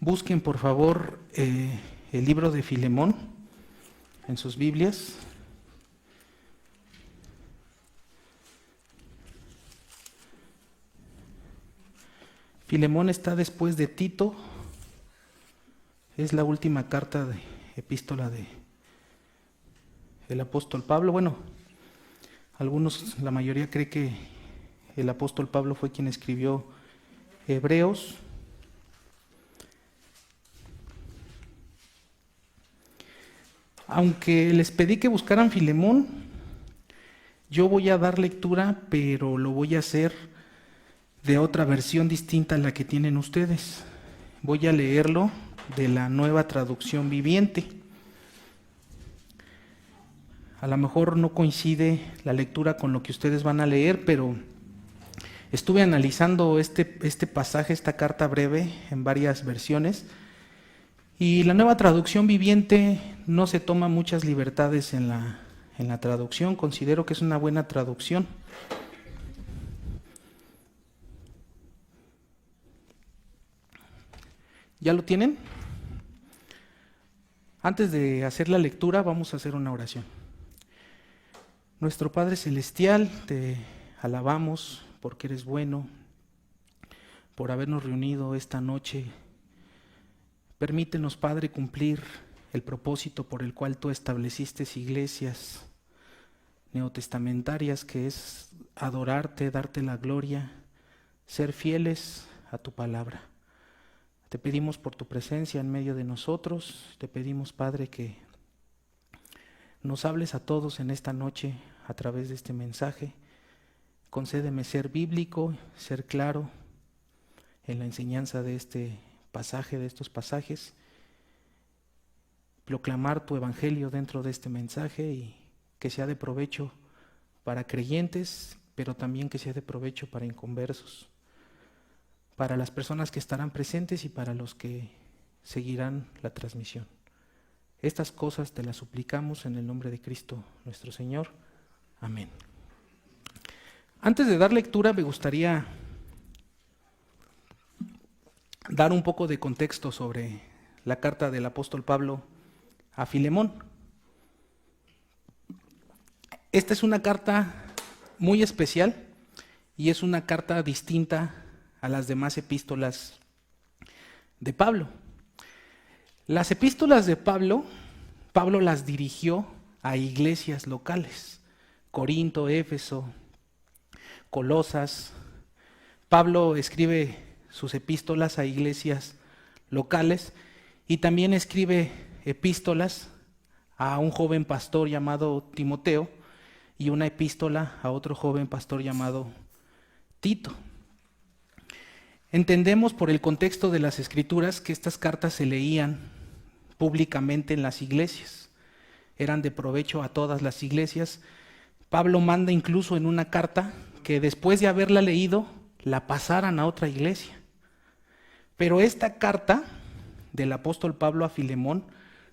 Busquen por favor el libro de Filemón en sus Biblias. Filemón está después de Tito, es la última carta de epístola del apóstol Pablo. Bueno, la mayoría cree que el apóstol Pablo fue quien escribió Hebreos. Aunque les pedí que buscaran Filemón, yo voy a dar lectura, pero lo voy a hacer de otra versión distinta a la que tienen ustedes. Voy a leerlo de la Nueva Traducción Viviente. A lo mejor no coincide la lectura con lo que ustedes van a leer, pero estuve analizando este pasaje, esta carta breve, en varias versiones. Y la Nueva Traducción Viviente no se toma muchas libertades en la traducción. Considero que es una buena traducción. ¿Ya lo tienen? Antes de hacer la lectura, vamos a hacer una oración. Nuestro Padre Celestial, te alabamos porque eres bueno, por habernos reunido esta noche. Permítenos, Padre, cumplir el propósito por el cual tú estableciste iglesias neotestamentarias, que es adorarte, darte la gloria, ser fieles a tu palabra. Te pedimos por tu presencia en medio de nosotros. Te pedimos, Padre, que nos hables a todos en esta noche a través de este mensaje. Concédeme ser bíblico, ser claro en la enseñanza de este pasaje, de estos pasajes, proclamar tu evangelio dentro de este mensaje y que sea de provecho para creyentes, pero también que sea de provecho para inconversos, para las personas que estarán presentes y para los que seguirán la transmisión. Estas cosas te las suplicamos en el nombre de Cristo nuestro Señor. Amén. Antes de dar lectura, me gustaría dar un poco de contexto sobre la carta del apóstol Pablo a Filemón. Esta es una carta muy especial y es una carta distinta a las demás epístolas de Pablo. Las epístolas de Pablo las dirigió a iglesias locales: Corinto, Éfeso, Colosas. Pablo escribe sus epístolas a iglesias locales y también escribe epístolas a un joven pastor llamado Timoteo y una epístola a otro joven pastor llamado Tito. Entendemos por el contexto de las Escrituras que estas cartas se leían públicamente en las iglesias, eran de provecho a todas las iglesias. Pablo manda incluso en una carta que después de haberla leído la pasaran a otra iglesia. Pero esta carta del apóstol Pablo a Filemón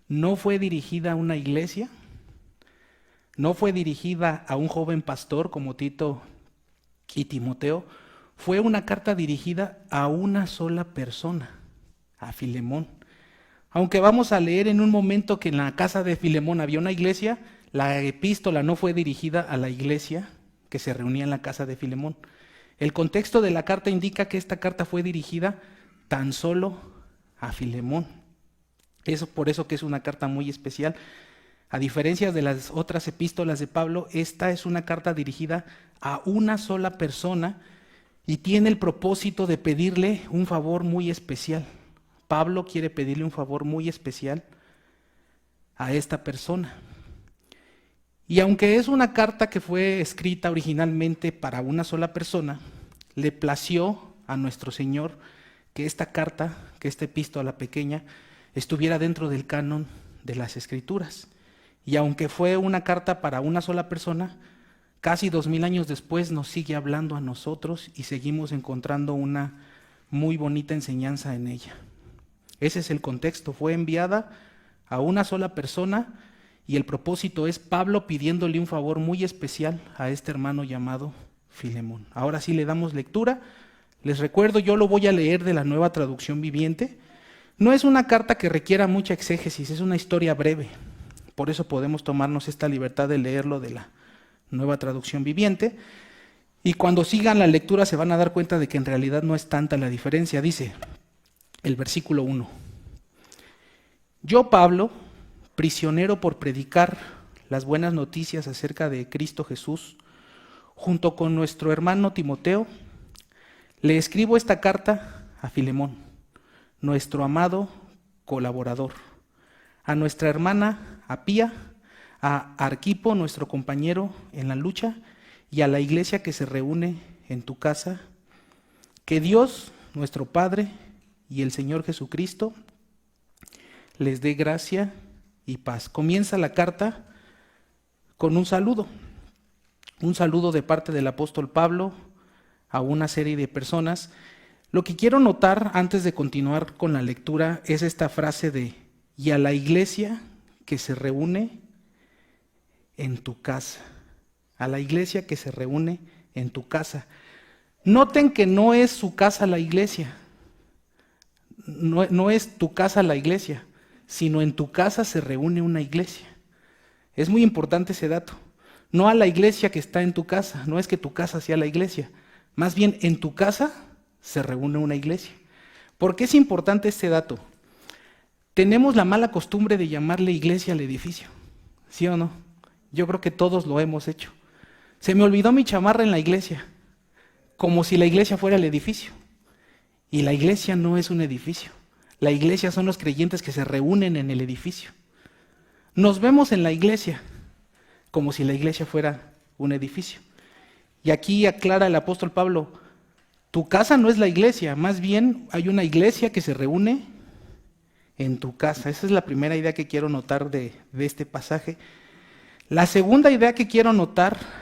no fue dirigida a una iglesia, no fue dirigida a un joven pastor como Tito y Timoteo. Fue una carta dirigida a una sola persona, a Filemón. Aunque vamos a leer en un momento que en la casa de Filemón había una iglesia, la epístola no fue dirigida a la iglesia que se reunía en la casa de Filemón. El contexto de la carta indica que esta carta fue dirigida tan solo a Filemón. Por eso que es una carta muy especial. A diferencia de las otras epístolas de Pablo, esta es una carta dirigida a una sola persona y tiene el propósito de pedirle un favor muy especial. Pablo quiere pedirle un favor muy especial a esta persona. Y aunque es una carta que fue escrita originalmente para una sola persona, le plació a nuestro Señor que esta carta, que esta epístola pequeña, estuviera dentro del canon de las Escrituras. Y aunque fue una carta para una sola persona, casi 2000 años después nos sigue hablando a nosotros y seguimos encontrando una muy bonita enseñanza en ella. Ese es el contexto. Fue enviada a una sola persona y el propósito es Pablo pidiéndole un favor muy especial a este hermano llamado Filemón. Ahora sí le damos lectura. Les recuerdo, yo lo voy a leer de la Nueva Traducción Viviente. No es una carta que requiera mucha exégesis, es una historia breve. Por eso podemos tomarnos esta libertad de leerlo de la Nueva Traducción Viviente. Y cuando sigan la lectura se van a dar cuenta de que en realidad no es tanta la diferencia. Dice el versículo 1. Yo, Pablo, prisionero por predicar las buenas noticias acerca de Cristo Jesús, junto con nuestro hermano Timoteo, le escribo esta carta a Filemón, nuestro amado colaborador, a nuestra hermana Apía, a Arquipo, nuestro compañero en la lucha, y a la iglesia que se reúne en tu casa. Que Dios, nuestro Padre, y el Señor Jesucristo les dé gracia y paz. Comienza la carta con un saludo de parte del apóstol Pablo a una serie de personas. Lo que quiero notar antes de continuar con la lectura es esta frase de y a la iglesia que se reúne en tu casa. A la iglesia que se reúne en tu casa. Noten que no es su casa la iglesia, no es tu casa la iglesia, sino en tu casa se reúne una iglesia. Es muy importante ese dato. No a la iglesia que está en tu casa, no es que tu casa sea la iglesia, más bien en tu casa se reúne una iglesia. ¿Por qué es importante este dato? Tenemos la mala costumbre de llamarle iglesia al edificio, ¿sí o no? Yo creo que todos lo hemos hecho. Se me olvidó mi chamarra en la iglesia, como si la iglesia fuera el edificio. Y la iglesia no es un edificio. La iglesia son los creyentes que se reúnen en el edificio. Nos vemos en la iglesia, como si la iglesia fuera un edificio. Y aquí aclara el apóstol Pablo, tu casa no es la iglesia, más bien hay una iglesia que se reúne en tu casa. Esa es la primera idea que quiero notar de este pasaje. La segunda idea que quiero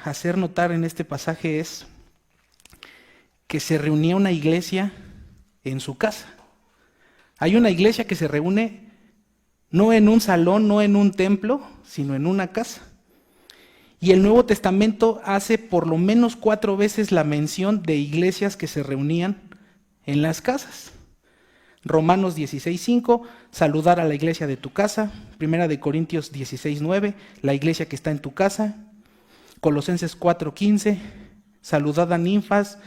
hacer notar en este pasaje es que se reunía una iglesia en su casa. Hay una iglesia que se reúne no en un salón, no en un templo, sino en una casa. Y el Nuevo Testamento hace por lo menos 4 veces la mención de iglesias que se reunían en las casas. Romanos 16:5, saludar a la iglesia de tu casa. Primera de Corintios 16:9, la iglesia que está en tu casa. Colosenses 4:15, saludad a Ninfas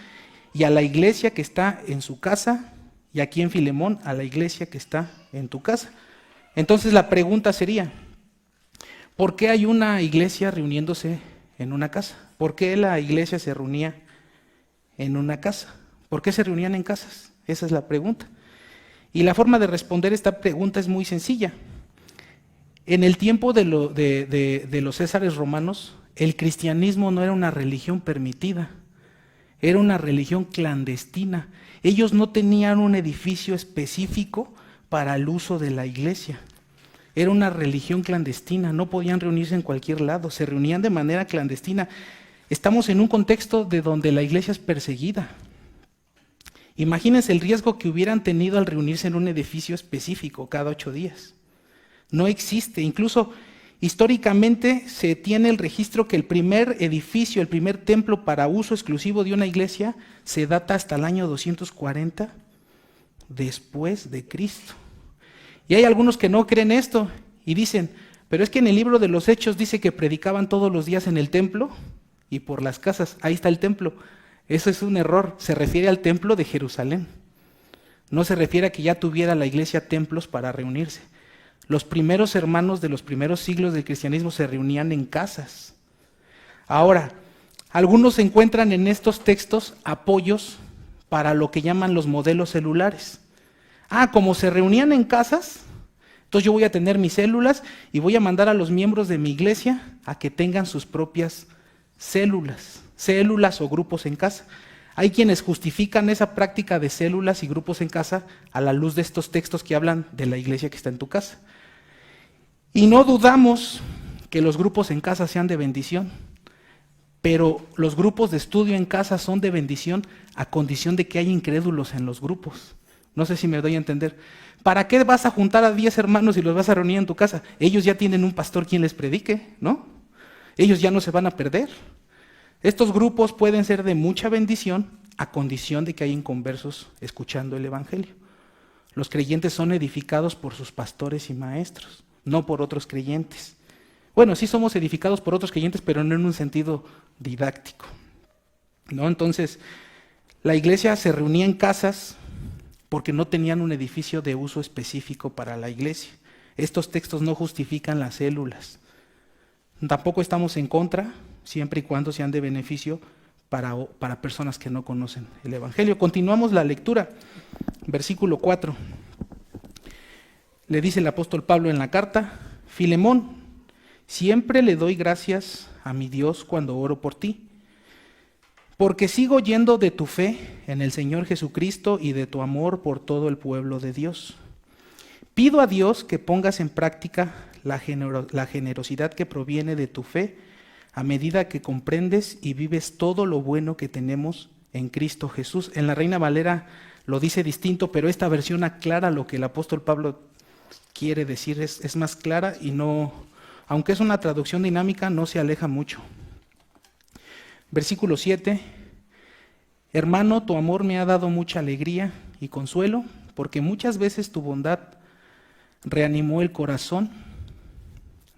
y a la iglesia que está en su casa. Y aquí en Filemón, a la iglesia que está en tu casa. Entonces la pregunta sería, ¿por qué hay una iglesia reuniéndose en una casa? ¿Por qué la iglesia se reunía en una casa? ¿Por qué se reunían en casas? Esa es la pregunta. Y la forma de responder esta pregunta es muy sencilla. En el tiempo de los césares romanos, el cristianismo no era una religión permitida, era una religión clandestina. Ellos no tenían un edificio específico para el uso de la iglesia. Era una religión clandestina, no podían reunirse en cualquier lado, se reunían de manera clandestina. Estamos en un contexto de donde la iglesia es perseguida. Imagínense el riesgo que hubieran tenido al reunirse en un edificio específico cada 8 días. No existe, incluso históricamente se tiene el registro que el primer edificio, el primer templo para uso exclusivo de una iglesia se data hasta el año 240 después de Cristo. Y hay algunos que no creen esto y dicen, pero es que en el libro de los Hechos dice que predicaban todos los días en el templo y por las casas, ahí está el templo. Eso es un error, se refiere al templo de Jerusalén. No se refiere a que ya tuviera la iglesia templos para reunirse. Los primeros hermanos de los primeros siglos del cristianismo se reunían en casas. Ahora, algunos encuentran en estos textos apoyos para lo que llaman los modelos celulares. Como se reunían en casas, entonces yo voy a tener mis células y voy a mandar a los miembros de mi iglesia a que tengan sus propias células o grupos en casa. Hay quienes justifican esa práctica de células y grupos en casa a la luz de estos textos que hablan de la iglesia que está en tu casa. Y no dudamos que los grupos en casa sean de bendición, pero los grupos de estudio en casa son de bendición a condición de que haya incrédulos en los grupos. No sé si me doy a entender. ¿Para qué vas a juntar a 10 hermanos y los vas a reunir en tu casa? Ellos ya tienen un pastor quien les predique, ¿no? Ellos ya no se van a perder. Estos grupos pueden ser de mucha bendición a condición de que haya inconversos escuchando el evangelio. Los creyentes son edificados por sus pastores y maestros, no por otros creyentes. Bueno, sí somos edificados por otros creyentes, pero no en un sentido didáctico, ¿no? Entonces, la iglesia se reunía en casas porque no tenían un edificio de uso específico para la iglesia. Estos textos no justifican las células. Tampoco estamos en contra, siempre y cuando sean de beneficio para personas que no conocen el Evangelio. Continuamos la lectura, versículo 4. Le dice el apóstol Pablo en la carta: Filemón, siempre le doy gracias a mi Dios cuando oro por ti, porque sigo oyendo de tu fe en el Señor Jesucristo y de tu amor por todo el pueblo de Dios. Pido a Dios que pongas en práctica la generosidad que proviene de tu fe a medida que comprendes y vives todo lo bueno que tenemos en Cristo Jesús. En la Reina Valera lo dice distinto, pero esta versión aclara lo que el apóstol Pablo quiere decir, es más clara y no, aunque es una traducción dinámica, no se aleja mucho. Versículo 7. Hermano, tu amor me ha dado mucha alegría y consuelo, porque muchas veces tu bondad reanimó el corazón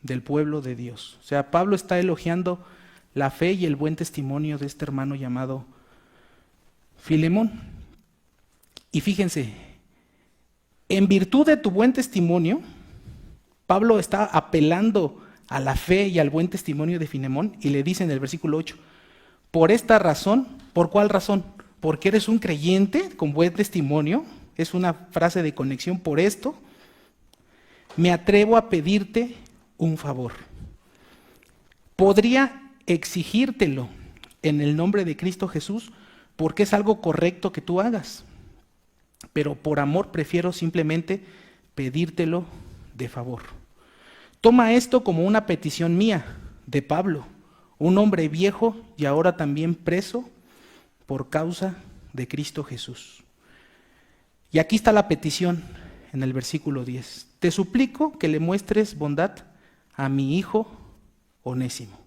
del pueblo de Dios. O sea, Pablo está elogiando la fe y el buen testimonio de este hermano llamado Filemón. Y fíjense, en virtud de tu buen testimonio, Pablo está apelando a la fe y al buen testimonio de Filemón y le dice en el versículo 8, por esta razón, ¿por cuál razón? Porque eres un creyente con buen testimonio, es una frase de conexión, por esto me atrevo a pedirte un favor. Podría exigírtelo en el nombre de Cristo Jesús porque es algo correcto que tú hagas, pero por amor prefiero simplemente pedírtelo de favor. Toma esto como una petición mía, de Pablo, un hombre viejo y ahora también preso por causa de Cristo Jesús. Y aquí está la petición en el versículo 10. Te suplico que le muestres bondad a mi hijo Onésimo.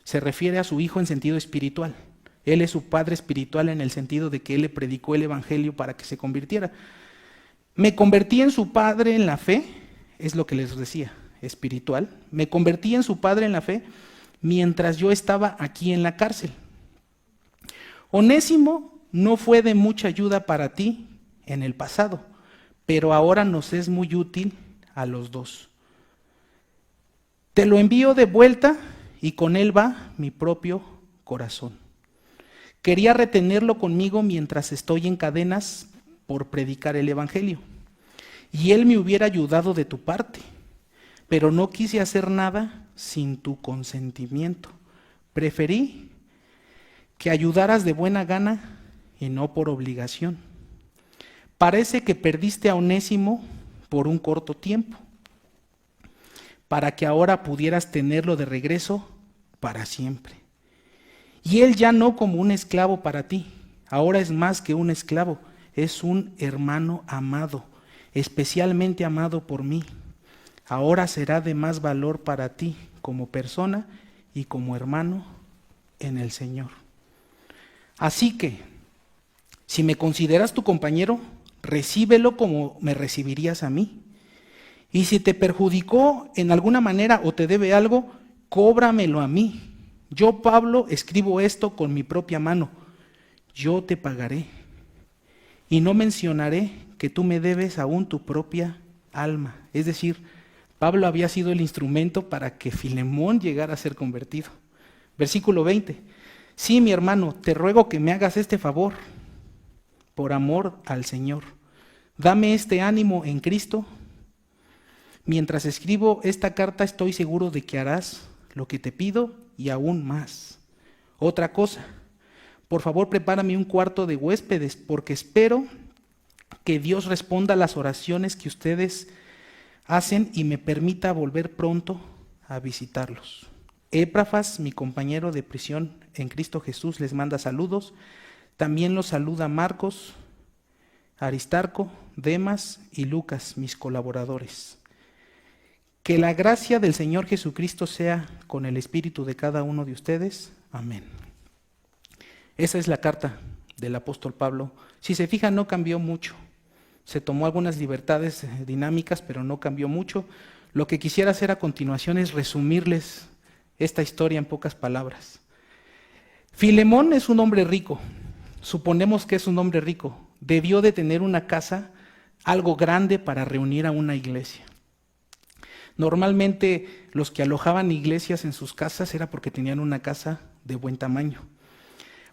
Se refiere a su hijo en sentido espiritual. Él es su padre espiritual en el sentido de que él le predicó el evangelio para que se convirtiera. Me convertí en su padre en la fe, es lo que les decía, espiritual. Me convertí en su padre en la fe mientras yo estaba aquí en la cárcel. Onésimo no fue de mucha ayuda para ti en el pasado, pero ahora nos es muy útil a los dos. Te lo envío de vuelta y con él va mi propio corazón. Quería retenerlo conmigo mientras estoy en cadenas por predicar el evangelio. Y él me hubiera ayudado de tu parte, pero no quise hacer nada sin tu consentimiento. Preferí que ayudaras de buena gana y no por obligación. Parece que perdiste a Onésimo por un corto tiempo, para que ahora pudieras tenerlo de regreso para siempre. Y él ya no como un esclavo para ti, ahora es más que un esclavo, es un hermano amado, especialmente amado por mí. Ahora será de más valor para ti como persona y como hermano en el Señor. Así que, si me consideras tu compañero, recíbelo como me recibirías a mí. Y si te perjudicó en alguna manera o te debe algo, cóbramelo a mí. Yo, Pablo, escribo esto con mi propia mano. Yo te pagaré. Y no mencionaré que tú me debes aún tu propia alma. Es decir, Pablo había sido el instrumento para que Filemón llegara a ser convertido. Versículo 20. Sí, mi hermano, te ruego que me hagas este favor, por amor al Señor. Dame este ánimo en Cristo. Mientras escribo esta carta estoy seguro de que harás lo que te pido y aún más. Otra cosa, por favor prepárame un cuarto de huéspedes porque espero que Dios responda a las oraciones que ustedes hacen y me permita volver pronto a visitarlos. Epafras, mi compañero de prisión en Cristo Jesús, les manda saludos. También los saluda Marcos, Aristarco, Demas y Lucas, mis colaboradores. Que la gracia del Señor Jesucristo sea con el espíritu de cada uno de ustedes. Amén. Esa es la carta del apóstol Pablo. Si se fijan, no cambió mucho. se tomó algunas libertades dinámicas, pero no cambió mucho. Lo que quisiera hacer a continuación es resumirles esta historia en pocas palabras. Filemón es un hombre rico, suponemos que es un hombre rico, debió de tener una casa algo grande para reunir a una iglesia. Normalmente los que alojaban iglesias en sus casas era porque tenían una casa de buen tamaño.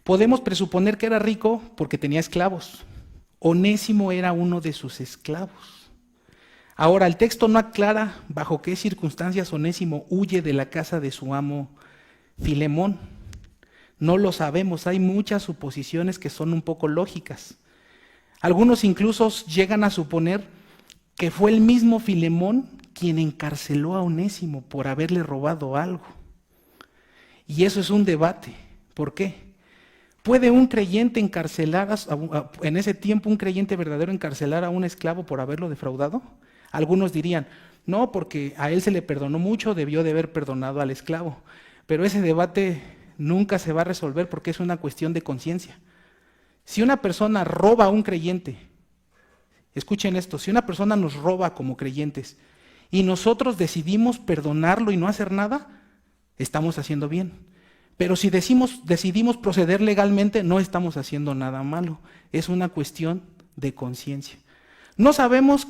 Podemos presuponer que era rico porque tenía esclavos. Onésimo era uno de sus esclavos. Ahora, el texto no aclara bajo qué circunstancias Onésimo huye de la casa de su amo Filemón. No lo sabemos, hay muchas suposiciones que son un poco lógicas. Algunos incluso llegan a suponer que fue el mismo Filemón quien encarceló a Onésimo por haberle robado algo. Y eso es un debate. ¿Por qué? ¿Puede un creyente encarcelar, en ese tiempo un creyente verdadero encarcelar a un esclavo por haberlo defraudado? Algunos dirían, no, porque a él se le perdonó mucho, debió de haber perdonado al esclavo. Pero ese debate nunca se va a resolver porque es una cuestión de conciencia. Si una persona roba a un creyente, escuchen esto, si una persona nos roba como creyentes y nosotros decidimos perdonarlo y no hacer nada, estamos haciendo bien. Pero si decidimos proceder legalmente, no estamos haciendo nada malo. Es una cuestión de conciencia. No sabemos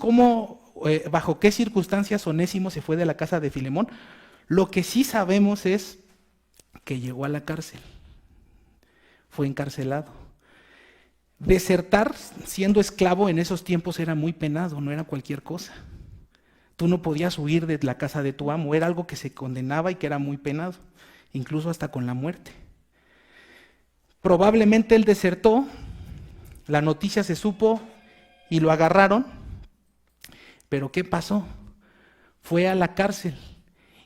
bajo qué circunstancias Onésimo se fue de la casa de Filemón. Lo que sí sabemos es que llegó a la cárcel. Fue encarcelado. Desertar siendo esclavo en esos tiempos era muy penado, no era cualquier cosa. Tú no podías huir de la casa de tu amo, era algo que se condenaba y que era muy penado, incluso hasta con la muerte. Probablemente él desertó, la noticia se supo y lo agarraron, pero ¿qué pasó? Fue a la cárcel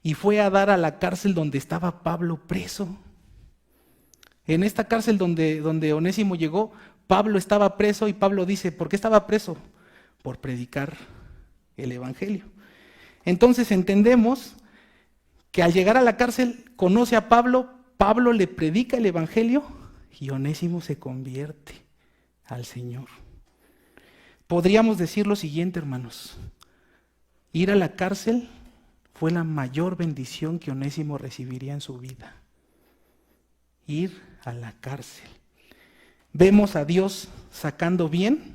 y fue a dar a la cárcel donde estaba Pablo preso. En esta cárcel donde Onésimo llegó, Pablo estaba preso y Pablo dice, ¿por qué estaba preso? Por predicar el evangelio. Entonces entendemos que al llegar a la cárcel conoce a Pablo, Pablo le predica el evangelio y Onésimo se convierte al Señor. Podríamos decir lo siguiente, hermanos, ir a la cárcel fue la mayor bendición que Onésimo recibiría en su vida. Ir a la cárcel. Vemos a Dios sacando bien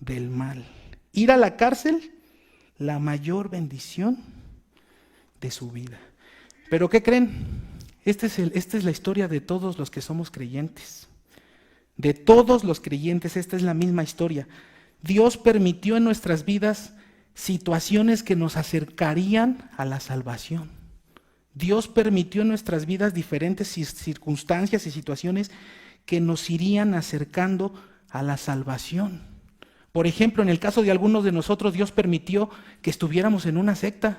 del mal. Ir a la cárcel, la mayor bendición de su vida. Pero ¿qué creen? Esta es la historia de todos los que somos creyentes. De todos los creyentes, esta es la misma historia. Dios permitió en nuestras vidas situaciones que nos acercarían a la salvación. Dios permitió en nuestras vidas diferentes circunstancias y situaciones que nos irían acercando a la salvación. Por ejemplo, en el caso de algunos de nosotros, Dios permitió que estuviéramos en una secta.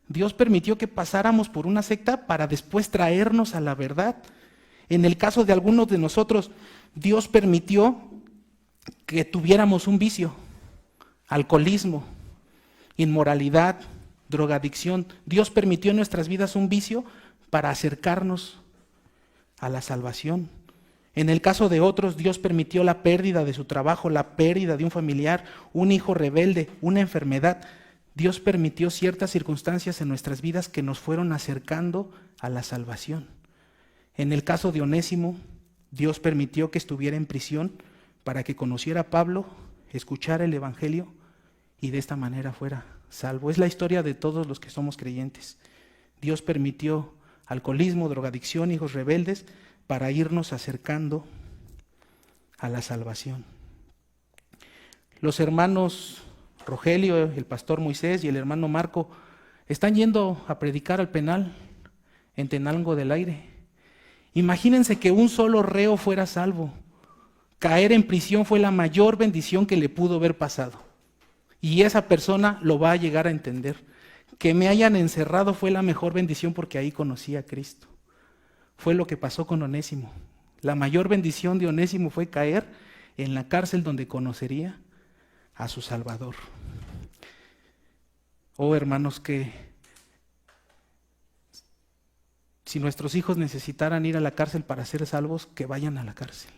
Dios permitió que pasáramos por una secta para después traernos a la verdad. En el caso de algunos de nosotros, Dios permitió que tuviéramos un vicio, alcoholismo, inmoralidad, drogadicción. Dios permitió en nuestras vidas un vicio para acercarnos a la salvación. En el caso de otros, Dios permitió la pérdida de su trabajo, la pérdida de un familiar, un hijo rebelde, una enfermedad. Dios permitió ciertas circunstancias en nuestras vidas que nos fueron acercando a la salvación. En el caso de Onésimo, Dios permitió que estuviera en prisión para que conociera a Pablo, escuchara el evangelio y de esta manera fuera salvo. Es la historia de todos los que somos creyentes. Dios permitió alcoholismo, drogadicción, hijos rebeldes, para irnos acercando a la salvación. Los hermanos Rogelio, el pastor Moisés y el hermano Marco están yendo a predicar al penal en Tenango del Aire. Imagínense que un solo reo fuera salvo. Caer en prisión fue la mayor bendición que le pudo haber pasado. Y esa persona lo va a llegar a entender. Que me hayan encerrado fue la mejor bendición porque ahí conocí a Cristo. Fue lo que pasó con Onésimo. La mayor bendición de Onésimo fue caer en la cárcel donde conocería a su Salvador. Oh, hermanos, que si nuestros hijos necesitaran ir a la cárcel para ser salvos, que vayan a la cárcel.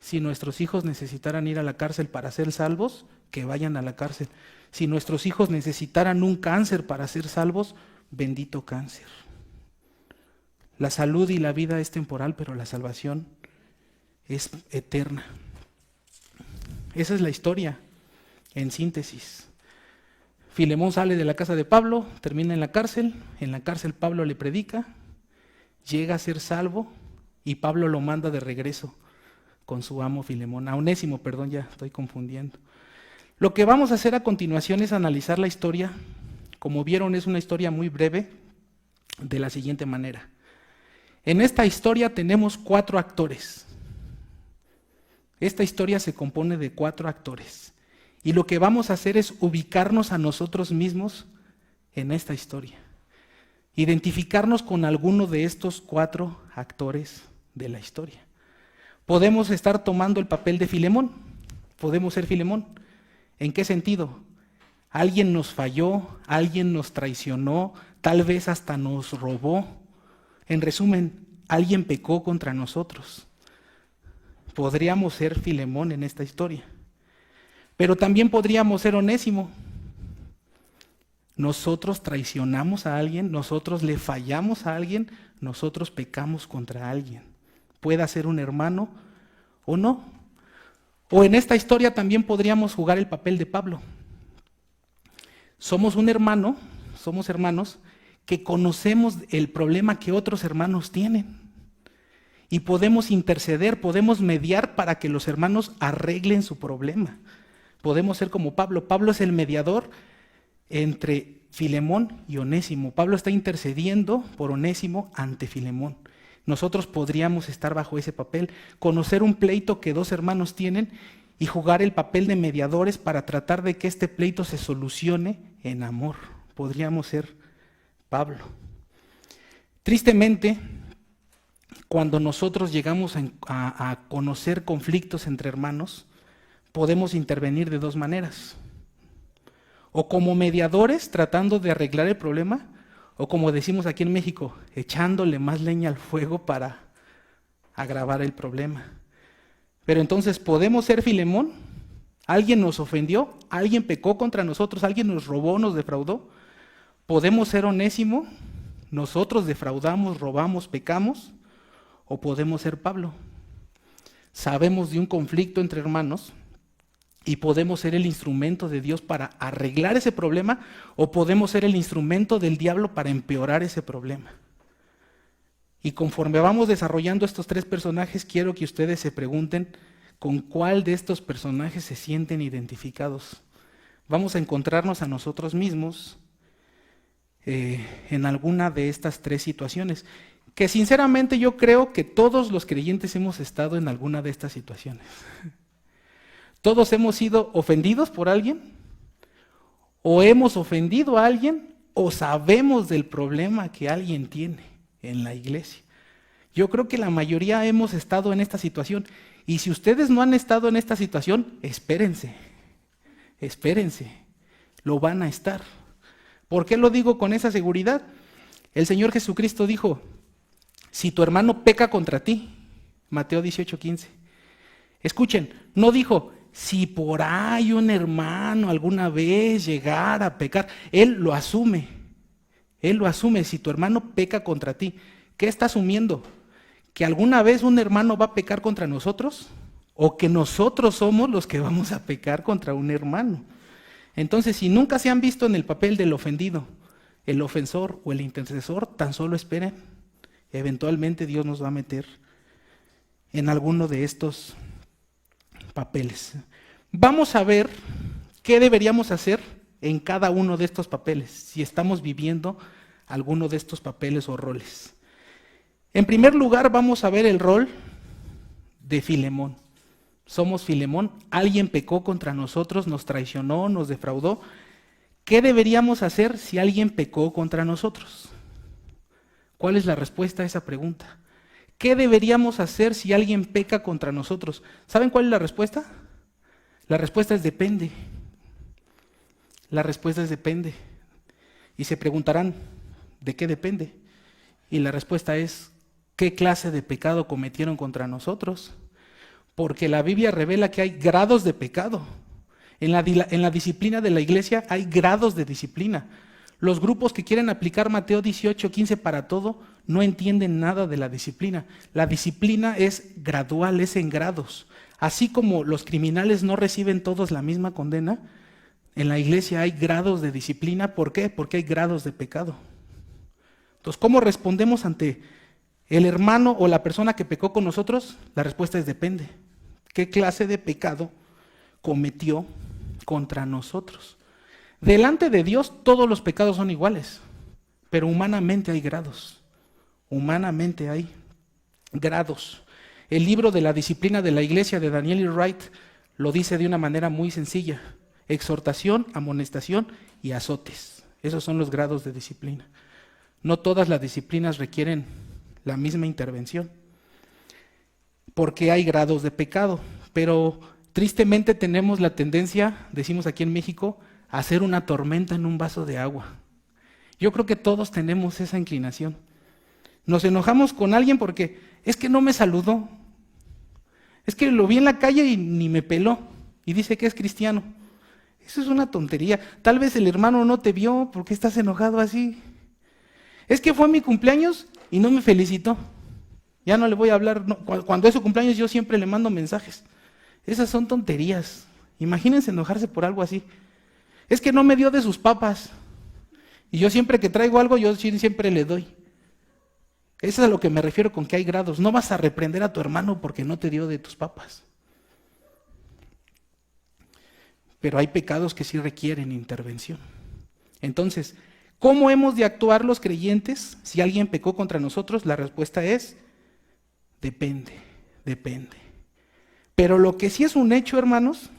Si nuestros hijos necesitaran ir a la cárcel para ser salvos, que vayan a la cárcel. Si nuestros hijos necesitaran un cáncer para ser salvos, bendito cáncer. La salud y la vida es temporal, pero la salvación es eterna. Esa es la historia, en síntesis. Filemón sale de la casa de Pablo, termina en la cárcel Pablo le predica, llega a ser salvo y Pablo lo manda de regreso con su amo Filemón, a Onésimo, perdón, ya estoy confundiendo. Lo que vamos a hacer a continuación es analizar la historia. Como vieron, es una historia muy breve, de la siguiente manera. En esta historia tenemos 4 actores. Esta historia se compone de 4 actores. Y lo que vamos a hacer es ubicarnos a nosotros mismos en esta historia. Identificarnos con alguno de estos 4 actores de la historia. Podemos estar tomando el papel de Filemón. Podemos ser Filemón. ¿En qué sentido? Alguien nos falló, alguien nos traicionó, tal vez hasta nos robó. En resumen, alguien pecó contra nosotros. Podríamos ser Filemón en esta historia. Pero también podríamos ser Onésimo. Nosotros traicionamos a alguien, nosotros le fallamos a alguien, nosotros pecamos contra alguien. Puede ser un hermano o no. O en esta historia también podríamos jugar el papel de Pablo. Somos un hermano, somos hermanos que conocemos el problema que otros hermanos tienen. Y podemos interceder, podemos mediar para que los hermanos arreglen su problema. Podemos ser como Pablo. Pablo es el mediador entre Filemón y Onésimo. Pablo está intercediendo por Onésimo ante Filemón. Nosotros podríamos estar bajo ese papel, conocer un pleito que 2 hermanos tienen y jugar el papel de mediadores para tratar de que este pleito se solucione en amor. Podríamos ser Pablo. Tristemente, cuando nosotros llegamos a conocer conflictos entre hermanos, podemos intervenir de 2 maneras. O como mediadores tratando de arreglar el problema, o como decimos aquí en México, echándole más leña al fuego para agravar el problema. Pero entonces, ¿podemos ser Filemón? ¿Alguien nos ofendió? ¿Alguien pecó contra nosotros? ¿Alguien nos robó, nos defraudó? ¿Podemos ser Onésimo? ¿Nosotros defraudamos, robamos, pecamos? ¿O podemos ser Pablo? Sabemos de un conflicto entre hermanos y podemos ser el instrumento de Dios para arreglar ese problema, o podemos ser el instrumento del diablo para empeorar ese problema. Y conforme vamos desarrollando estos 3 personajes, quiero que ustedes se pregunten con cuál de estos personajes se sienten identificados. Vamos a encontrarnos a nosotros mismos en alguna de estas 3 situaciones, que sinceramente yo creo que todos los creyentes hemos estado en alguna de estas situaciones. Todos hemos sido ofendidos por alguien, o hemos ofendido a alguien, o sabemos del problema que alguien tiene en la iglesia. Yo creo que la mayoría hemos estado en esta situación, y si ustedes no han estado en esta situación, espérense, lo van a estar. ¿Por qué lo digo con esa seguridad? El Señor Jesucristo dijo, si tu hermano peca contra ti, Mateo 18:15. Escuchen, no dijo, si por ahí un hermano alguna vez llegara a pecar, Él lo asume, si tu hermano peca contra ti. ¿Qué está asumiendo? ¿Que alguna vez un hermano va a pecar contra nosotros? ¿O que nosotros somos los que vamos a pecar contra un hermano? Entonces, si nunca se han visto en el papel del ofendido, el ofensor o el intercesor, tan solo esperen. Eventualmente Dios nos va a meter en alguno de estos papeles. Vamos a ver qué deberíamos hacer en cada uno de estos papeles, si estamos viviendo alguno de estos papeles o roles. En primer lugar, vamos a ver el rol de Filemón. Somos Filemón, alguien pecó contra nosotros, nos traicionó, nos defraudó. ¿Qué deberíamos hacer si alguien pecó contra nosotros? ¿Cuál es la respuesta a esa pregunta? ¿Qué deberíamos hacer si alguien peca contra nosotros? ¿Saben cuál es la respuesta? La respuesta es depende. La respuesta es depende. Y se preguntarán, ¿de qué depende? Y la respuesta es, ¿qué clase de pecado cometieron contra nosotros? porque la Biblia revela que hay grados de pecado. En la disciplina de la iglesia hay grados de disciplina. Los grupos que quieren aplicar Mateo 18:15 para todo no entienden nada de la disciplina. La disciplina es gradual, es en grados. Así como los criminales no reciben todos la misma condena, en la iglesia hay grados de disciplina. ¿Por qué? Porque hay grados de pecado. Entonces, ¿cómo respondemos ante el hermano o la persona que pecó con nosotros? La respuesta es depende. ¿Qué clase de pecado cometió contra nosotros? Delante de Dios todos los pecados son iguales, pero humanamente hay grados. Humanamente hay grados. El libro de la disciplina de la iglesia de Daniel E. Wright lo dice de una manera muy sencilla: exhortación, amonestación y azotes. Esos son los grados de disciplina. No todas las disciplinas requieren la misma intervención, porque hay grados de pecado, pero tristemente tenemos la tendencia, decimos aquí en México, a hacer una tormenta en un vaso de agua. Yo creo que todos tenemos esa inclinación. Nos enojamos con alguien porque es que no me saludó, es que lo vi en la calle y ni me peló, y dice que es cristiano. Eso es una tontería. Tal vez el hermano no te vio, ¿por qué estás enojado así? Es que fue mi cumpleaños y no me felicitó. Ya no le voy a hablar. No. Cuando es su cumpleaños yo siempre le mando mensajes. Esas son tonterías. Imagínense enojarse por algo así. Es que no me dio de sus papas. Y yo siempre que traigo algo, yo siempre le doy. Eso es a lo que me refiero con que hay grados. No vas a reprender a tu hermano porque no te dio de tus papas. Pero hay pecados que sí requieren intervención. Entonces, ¿cómo hemos de actuar los creyentes si alguien pecó contra nosotros? La respuesta es: depende. Pero lo que sí es un hecho, hermanos,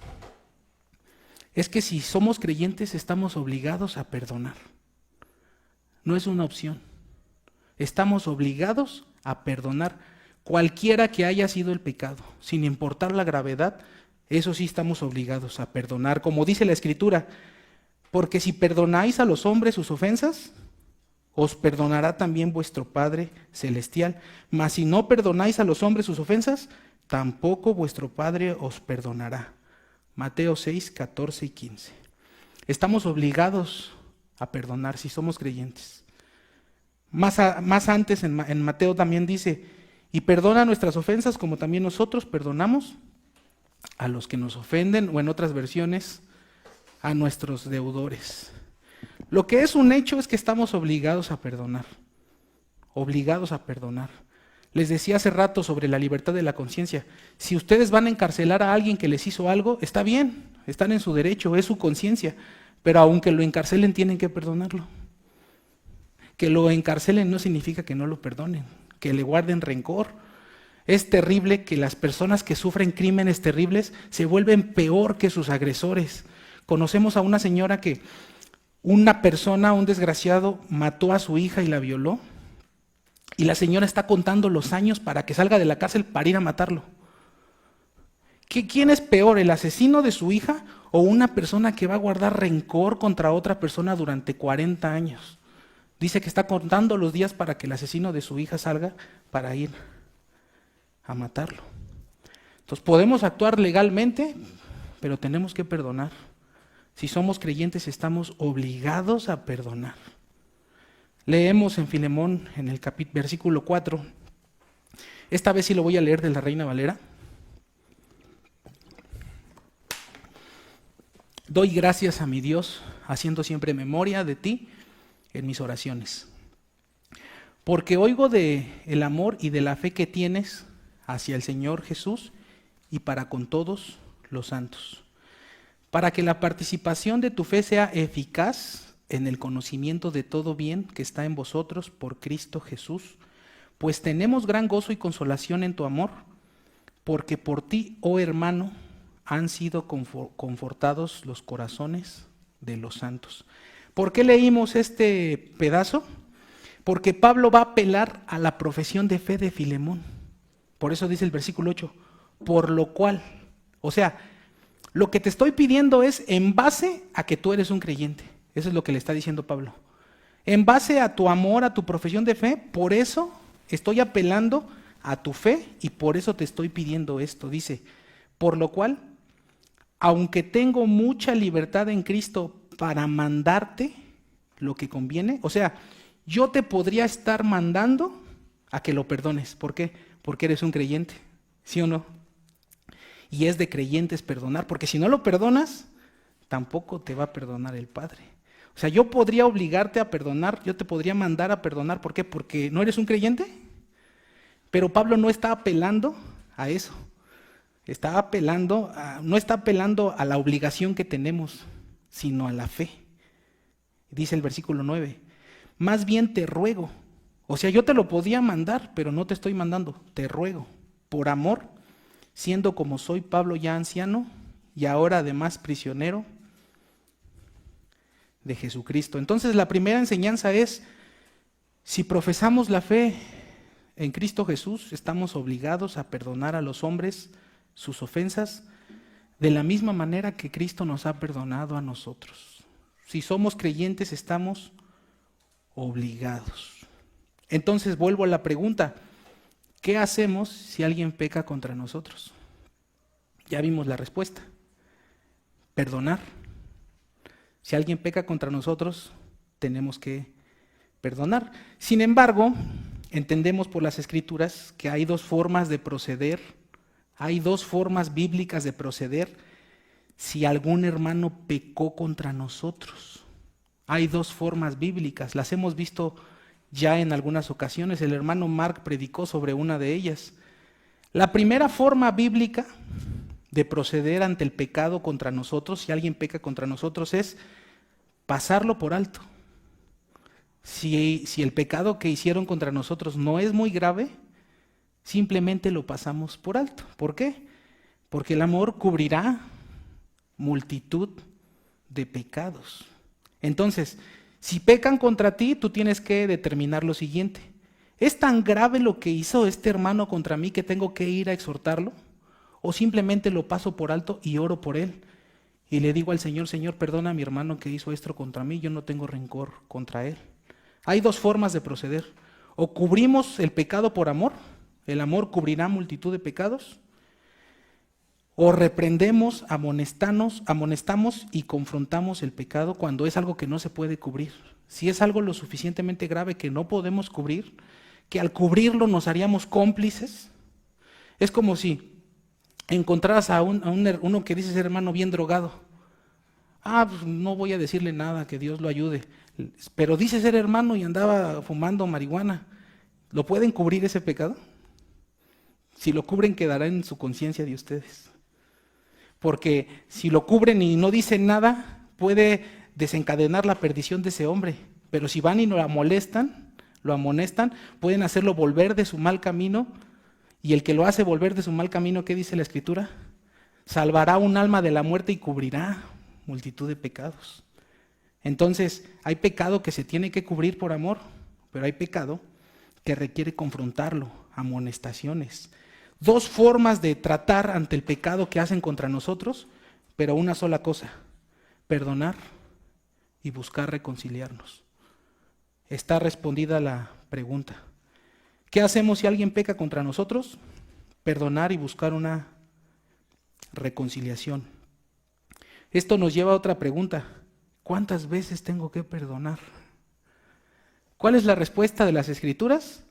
es que si somos creyentes estamos obligados a perdonar. No es una opción. Estamos obligados a perdonar cualquiera que haya sido el pecado, sin importar la gravedad. Eso sí estamos obligados a perdonar, como dice la Escritura: porque si perdonáis a los hombres sus ofensas, os perdonará también vuestro Padre Celestial. Mas si no perdonáis a los hombres sus ofensas, tampoco vuestro Padre os perdonará. Mateo 6, 14 y 15. Estamos obligados a perdonar si somos creyentes. Más antes en Mateo también dice: y perdona nuestras ofensas como también nosotros perdonamos a los que nos ofenden, o en otras versiones, a nuestros deudores. Lo que es un hecho es que estamos obligados a perdonar. Obligados a perdonar. Les decía hace rato sobre la libertad de la conciencia. Si ustedes van a encarcelar a alguien que les hizo algo, está bien, están en su derecho, es su conciencia, pero aunque lo encarcelen tienen que perdonarlo. Que lo encarcelen no significa que no lo perdonen, que le guarden rencor. Es terrible que las personas que sufren crímenes terribles se vuelven peor que sus agresores. Conocemos a una señora que una persona, un desgraciado, mató a su hija y la violó. Y la señora está contando los años para que salga de la cárcel para ir a matarlo. ¿Quién es peor, el asesino de su hija o una persona que va a guardar rencor contra otra persona durante 40 años? Dice que está contando los días para que el asesino de su hija salga para ir a matarlo. Entonces podemos actuar legalmente, pero tenemos que perdonar. Si somos creyentes estamos obligados a perdonar. Leemos en Filemón, en el versículo 4. Esta vez sí lo voy a leer de la Reina Valera. Doy gracias a mi Dios, haciendo siempre memoria de ti en mis oraciones. Porque oigo de el amor y de la fe que tienes hacia el Señor Jesús y para con todos los santos. Para que la participación de tu fe sea eficaz en el conocimiento de todo bien que está en vosotros por Cristo Jesús, pues tenemos gran gozo y consolación en tu amor, porque por ti, oh hermano, han sido confortados los corazones de los santos. ¿Por qué leímos este pedazo? Porque Pablo va a apelar a la profesión de fe de Filemón. Por eso dice el versículo 8, por lo cual, o sea, lo que te estoy pidiendo es en base a que tú eres un creyente. Eso es lo que le está diciendo Pablo. En base a tu amor, a tu profesión de fe, por eso estoy apelando a tu fe y por eso te estoy pidiendo esto. Dice, por lo cual, aunque tengo mucha libertad en Cristo para mandarte lo que conviene, o sea, yo te podría estar mandando a que lo perdones. ¿Por qué? Porque eres un creyente, ¿sí o no? Y es de creyentes perdonar, porque si no lo perdonas, tampoco te va a perdonar el Padre. O sea, yo podría obligarte a perdonar, yo te podría mandar a perdonar. ¿Por qué? Porque no eres un creyente. Pero Pablo no está apelando a eso. No está apelando a la obligación que tenemos, sino a la fe. Dice el versículo 9, más bien te ruego. O sea, yo te lo podía mandar, pero no te estoy mandando, te ruego, por amor, siendo como soy Pablo ya anciano y ahora además prisionero de Jesucristo. Entonces la primera enseñanza es, si profesamos la fe en Cristo Jesús, estamos obligados a perdonar a los hombres sus ofensas de la misma manera que Cristo nos ha perdonado a nosotros. Si somos creyentes, estamos obligados. Entonces vuelvo a la pregunta, ¿qué hacemos si alguien peca contra nosotros? Ya vimos la respuesta, perdonar. Si alguien peca contra nosotros, tenemos que perdonar. Sin embargo, entendemos por las Escrituras que hay dos formas de proceder, hay dos formas bíblicas de proceder si algún hermano pecó contra nosotros. Hay dos formas bíblicas, las hemos visto ya en algunas ocasiones, el hermano Mark predicó sobre una de ellas. La primera forma bíblica de proceder ante el pecado contra nosotros, si alguien peca contra nosotros, es pasarlo por alto. Si el pecado que hicieron contra nosotros no es muy grave, simplemente lo pasamos por alto. ¿Por qué? Porque el amor cubrirá multitud de pecados. Entonces, si pecan contra ti, tú tienes que determinar lo siguiente. ¿Es tan grave lo que hizo este hermano contra mí que tengo que ir a exhortarlo? ¿O simplemente lo paso por alto y oro por él? Y le digo al Señor, Señor, perdona a mi hermano que hizo esto contra mí, yo no tengo rencor contra él. Hay dos formas de proceder. O cubrimos el pecado por amor, el amor cubrirá multitud de pecados, o reprendemos, amonestamos y confrontamos el pecado cuando es algo que no se puede cubrir. Si es algo lo suficientemente grave que no podemos cubrir, que al cubrirlo nos haríamos cómplices, es como si encontraras a uno que dice ser hermano bien drogado. Pues no voy a decirle nada, que Dios lo ayude. Pero dice ser hermano y andaba fumando marihuana. ¿Lo pueden cubrir ese pecado? Si lo cubren, quedará en su conciencia de ustedes. Porque si lo cubren y no dicen nada, puede desencadenar la perdición de ese hombre. Pero si van y lo amonestan, pueden hacerlo volver de su mal camino. Y el que lo hace volver de su mal camino, ¿qué dice la Escritura? Salvará un alma de la muerte y cubrirá multitud de pecados. Entonces, hay pecado que se tiene que cubrir por amor, pero hay pecado que requiere confrontarlo, amonestaciones. Dos formas de tratar ante el pecado que hacen contra nosotros, pero una sola cosa, perdonar y buscar reconciliarnos. Está respondida la pregunta. ¿Qué hacemos si alguien peca contra nosotros? Perdonar y buscar una reconciliación. Esto nos lleva a otra pregunta. ¿Cuántas veces tengo que perdonar? ¿Cuál es la respuesta de las Escrituras?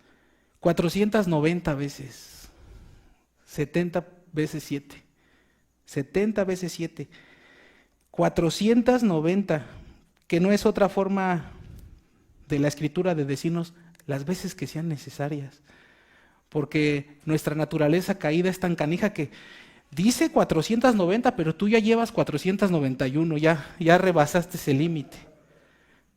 490 veces. 70 veces 7. 70 veces 7. 490, que no es otra forma de la Escritura de decirnos las veces que sean necesarias. Porque nuestra naturaleza caída es tan canija que dice 490, pero tú ya llevas 491, ya rebasaste ese límite.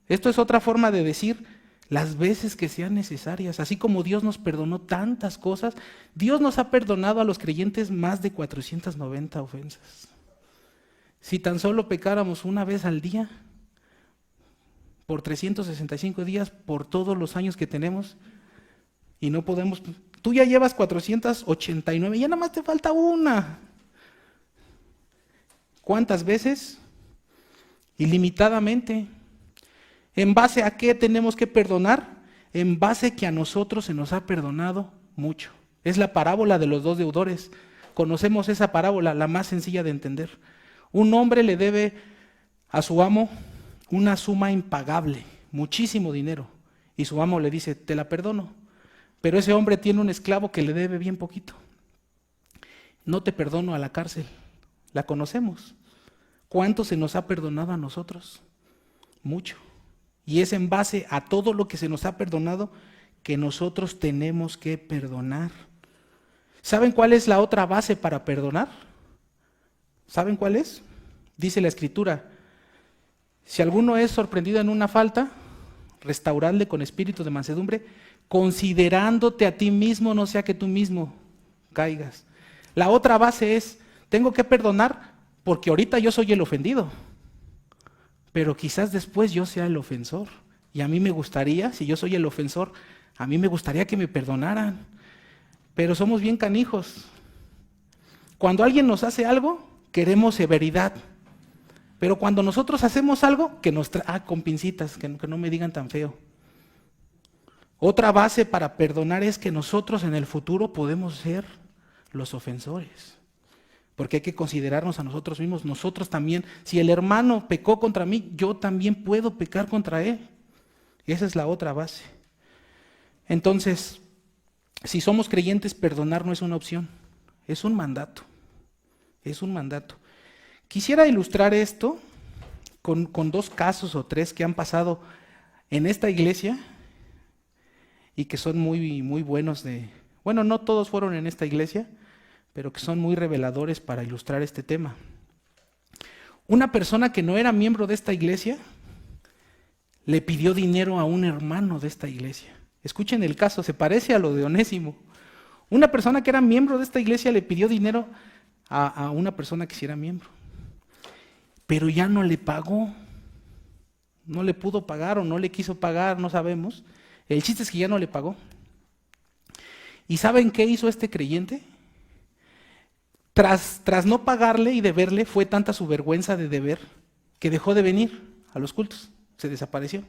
Esto es otra forma de decir las veces que sean necesarias. Así como Dios nos perdonó tantas cosas, Dios nos ha perdonado a los creyentes más de 490 ofensas. Si tan solo pecáramos una vez al día, por 365 días, por todos los años que tenemos, y no podemos, tú ya llevas 489, ya nada más te falta una. ¿Cuántas veces? Ilimitadamente. ¿En base a qué tenemos que perdonar? En base que a nosotros se nos ha perdonado mucho. Es la parábola de los dos deudores. Conocemos esa parábola, la más sencilla de entender. Un hombre le debe a su amo una suma impagable, muchísimo dinero. Y su amo le dice, te la perdono. Pero ese hombre tiene un esclavo que le debe bien poquito. No te perdono, a la cárcel. La conocemos. ¿Cuánto se nos ha perdonado a nosotros? Mucho. Y es en base a todo lo que se nos ha perdonado que nosotros tenemos que perdonar. ¿Saben cuál es la otra base para perdonar? ¿Saben cuál es? Dice la Escritura, si alguno es sorprendido en una falta, restauradle con espíritu de mansedumbre, considerándote a ti mismo, no sea que tú mismo caigas. La otra base es, tengo que perdonar porque ahorita yo soy el ofendido, pero quizás después yo sea el ofensor. Y a mí me gustaría, si yo soy el ofensor, a mí me gustaría que me perdonaran. Pero somos bien canijos. Cuando alguien nos hace algo, queremos severidad. Pero cuando nosotros hacemos algo, que nos con pincitas, que no me digan tan feo. Otra base para perdonar es que nosotros en el futuro podemos ser los ofensores. Porque hay que considerarnos a nosotros mismos. Nosotros también, si el hermano pecó contra mí, yo también puedo pecar contra él. Esa es la otra base. Entonces, si somos creyentes, perdonar no es una opción, es un mandato. Es un mandato. Quisiera ilustrar esto con 2 casos o 3 que han pasado en esta iglesia y que son muy, muy buenos bueno, no todos fueron en esta iglesia, pero que son muy reveladores para ilustrar este tema. Una persona que no era miembro de esta iglesia le pidió dinero a un hermano de esta iglesia. Escuchen el caso, se parece a lo de Onésimo. Una persona que era miembro de esta iglesia le pidió dinero a una persona que sí era miembro, pero ya no le pagó, no le pudo pagar o no le quiso pagar, no sabemos. El chiste es que ya no le pagó. ¿Y saben qué hizo este creyente? Tras no pagarle y deberle, fue tanta su vergüenza de deber que dejó de venir a los cultos, se desapareció.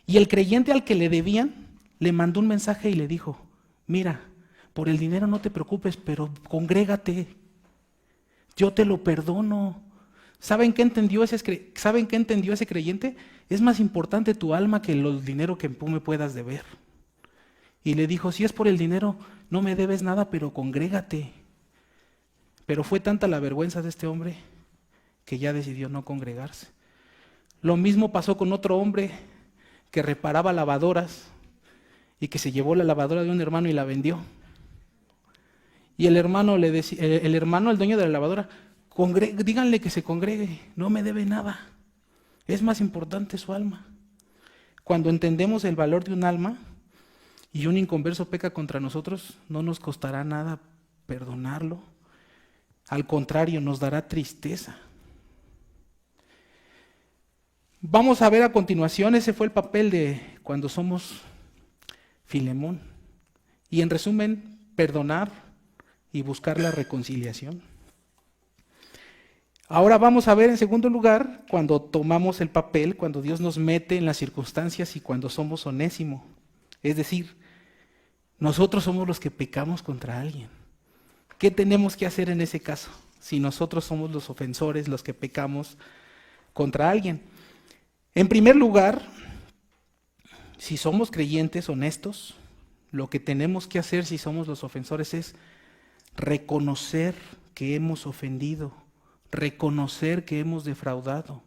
Y el creyente al que le debían le mandó un mensaje y le dijo, mira, por el dinero no te preocupes, pero congrégate, yo te lo perdono. ¿Saben qué entendió ese creyente? Es más importante tu alma que el dinero que tú me puedas deber. Y le dijo, si es por el dinero, no me debes nada, pero congrégate. Pero fue tanta la vergüenza de este hombre que ya decidió no congregarse. Lo mismo pasó con otro hombre que reparaba lavadoras y que se llevó la lavadora de un hermano y la vendió. Y el hermano le decía, el dueño de la lavadora, díganle que se congregue, no me debe nada. Es más importante su alma. Cuando entendemos el valor de un alma y un inconverso peca contra nosotros, no nos costará nada perdonarlo. Al contrario, nos dará tristeza. Vamos a ver a continuación, ese fue el papel de cuando somos Filemón. Y en resumen, perdonar y buscar la reconciliación. Ahora vamos a ver en segundo lugar, cuando tomamos el papel, cuando Dios nos mete en las circunstancias y cuando somos Onésimo. Es decir, nosotros somos los que pecamos contra alguien. ¿Qué tenemos que hacer en ese caso? Si nosotros somos los ofensores, los que pecamos contra alguien. En primer lugar, si somos creyentes honestos, lo que tenemos que hacer si somos los ofensores es reconocer que hemos ofendido, reconocer que hemos defraudado.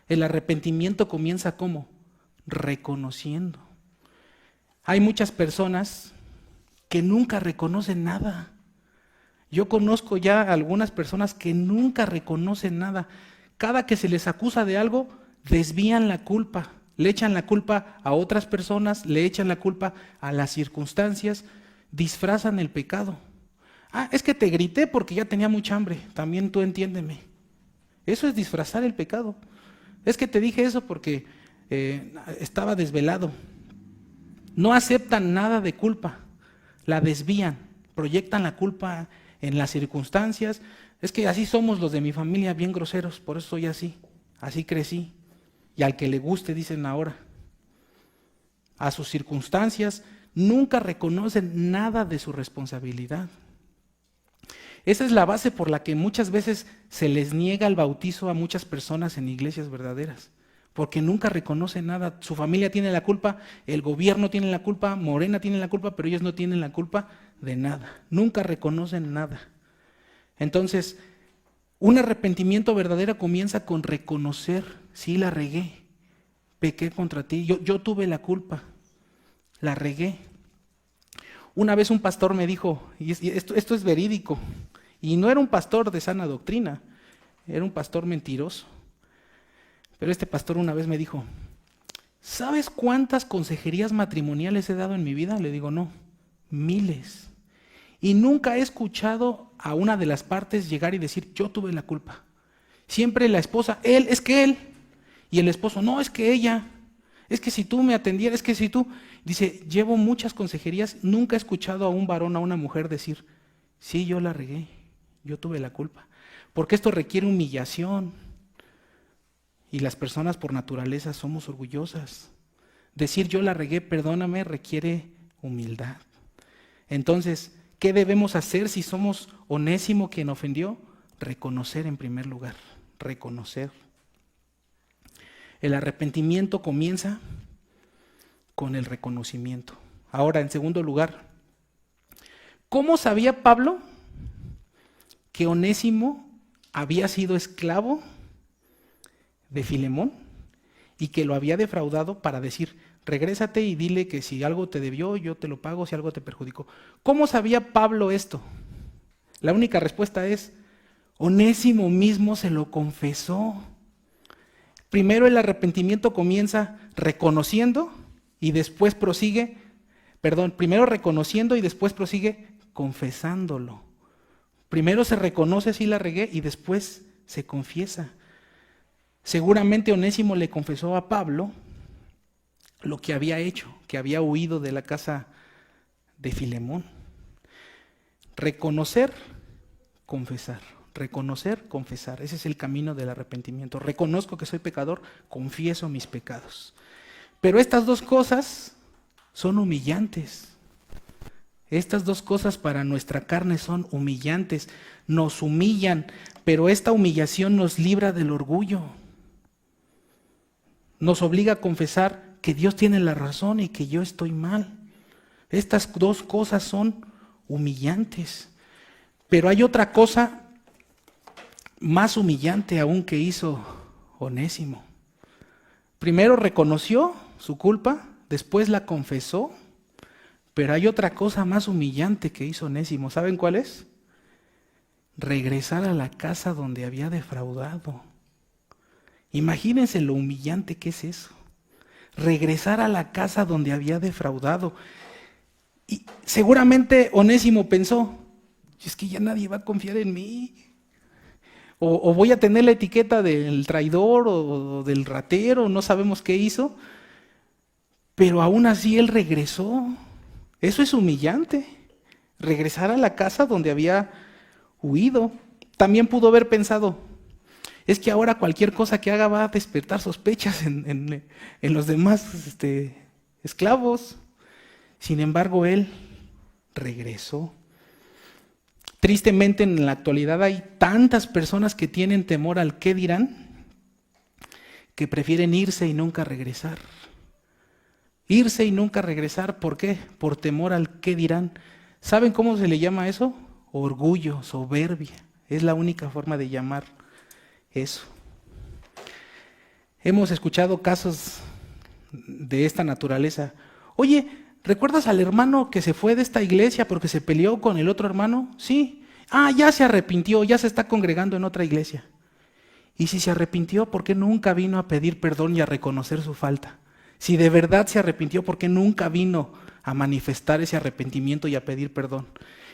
El arrepentimiento comienza ¿cómo? Reconociendo. Hay muchas personas que nunca reconocen nada. Yo conozco ya algunas personas que nunca reconocen nada. Cada que se les acusa de algo, desvían la culpa. Le echan la culpa a otras personas, le echan la culpa a las circunstancias, disfrazan el pecado. Es que te grité porque ya tenía mucha hambre, también tú entiéndeme. Eso es disfrazar el pecado. Es que te dije eso porque estaba desvelado. No aceptan nada de culpa, la desvían, proyectan la culpa en las circunstancias. Es que así somos los de mi familia, bien groseros, por eso soy así crecí. Y al que le guste dicen ahora. A sus circunstancias nunca reconocen nada de su responsabilidad. Esa es la base por la que muchas veces se les niega el bautizo a muchas personas en iglesias verdaderas, porque nunca reconocen nada. Su familia tiene la culpa, el gobierno tiene la culpa, Morena tiene la culpa, pero ellos no tienen la culpa de nada. Nunca reconocen nada. Entonces, un arrepentimiento verdadero comienza con reconocer: sí, la regué, pequé contra ti, yo tuve la culpa, la regué. Una vez un pastor me dijo, y esto es verídico, y no era un pastor de sana doctrina, era un pastor mentiroso, pero este pastor una vez me dijo: ¿sabes cuántas consejerías matrimoniales he dado en mi vida? Le digo: no, miles. Y nunca he escuchado a una de las partes llegar y decir: yo tuve la culpa. Siempre la esposa: él, y el esposo: no, es que ella, es que si tú me atendieras, es que si tú. Dice: llevo muchas consejerías, nunca he escuchado a un varón, a una mujer decir: sí, yo la regué, yo tuve la culpa. Porque esto requiere humillación. Y las personas por naturaleza somos orgullosas. Decir yo la regué, perdóname, requiere humildad. Entonces, ¿qué debemos hacer si somos Onésimo quien ofendió? Reconocer en primer lugar, reconocer. El arrepentimiento comienza con el reconocimiento. Ahora, en segundo lugar, ¿cómo sabía Pablo que Onésimo había sido esclavo de Filemón y que lo había defraudado para decir: regrésate y dile que si algo te debió, yo te lo pago, si algo te perjudicó? ¿Cómo sabía Pablo esto? La única respuesta es: Onésimo mismo se lo confesó. Primero el arrepentimiento comienza reconociendo y después prosigue, primero reconociendo y después prosigue confesándolo. Primero se reconoce: sí la regué, y después se confiesa. Seguramente Onésimo le confesó a Pablo lo que había hecho, que había huido de la casa de Filemón. Reconocer, confesar. Reconocer, confesar. Ese es el camino del arrepentimiento. Reconozco que soy pecador, confieso mis pecados. Pero estas dos cosas son humillantes. Estas dos cosas para nuestra carne son humillantes. Nos humillan, pero esta humillación nos libra del orgullo. Nos obliga a confesar que Dios tiene la razón y que yo estoy mal. Estas dos cosas son humillantes. Pero hay otra cosa más humillante aún que hizo Onésimo. Primero reconoció su culpa, después la confesó, pero hay otra cosa más humillante que hizo Onésimo. ¿Saben cuál es? Regresar a la casa donde había defraudado. Imagínense lo humillante que es eso. Regresar a la casa donde había defraudado. Y seguramente Onésimo pensó: es que ya nadie va a confiar en mí. O voy a tener la etiqueta del traidor o del ratero, no sabemos qué hizo. Pero aún así él regresó. Eso es humillante. Regresar a la casa donde había huido. También pudo haber pensado: es que ahora cualquier cosa que haga va a despertar sospechas en los demás esclavos. Sin embargo, él regresó. Tristemente, en la actualidad hay tantas personas que tienen temor al qué dirán, que prefieren irse y nunca regresar. Irse y nunca regresar, ¿por qué? Por temor al qué dirán. ¿Saben cómo se le llama eso? Orgullo, soberbia. Es la única forma de llamar eso. Hemos escuchado casos de esta naturaleza. Oye, ¿recuerdas al hermano que se fue de esta iglesia porque se peleó con el otro hermano? Sí. Ya se arrepintió, ya se está congregando en otra iglesia. Y si se arrepintió, ¿por qué nunca vino a pedir perdón y a reconocer su falta? Si de verdad se arrepintió, ¿por qué nunca vino a manifestar ese arrepentimiento y a pedir perdón?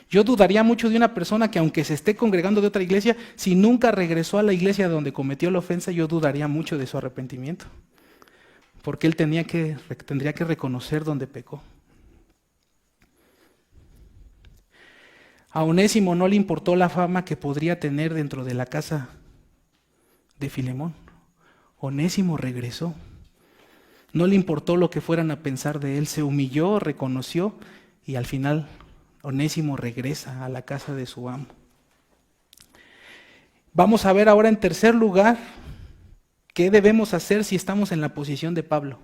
Yo dudaría mucho de una persona que, aunque se esté congregando de otra iglesia, si nunca regresó a la iglesia donde cometió la ofensa, yo dudaría mucho de su arrepentimiento. Porque él tendría que reconocer donde pecó. A Onésimo no le importó la fama que podría tener dentro de la casa de Filemón. Onésimo regresó. No le importó lo que fueran a pensar de él, se humilló, reconoció y al final Onésimo regresa a la casa de su amo. Vamos a ver ahora en tercer lugar qué debemos hacer si estamos en la posición de Pablo.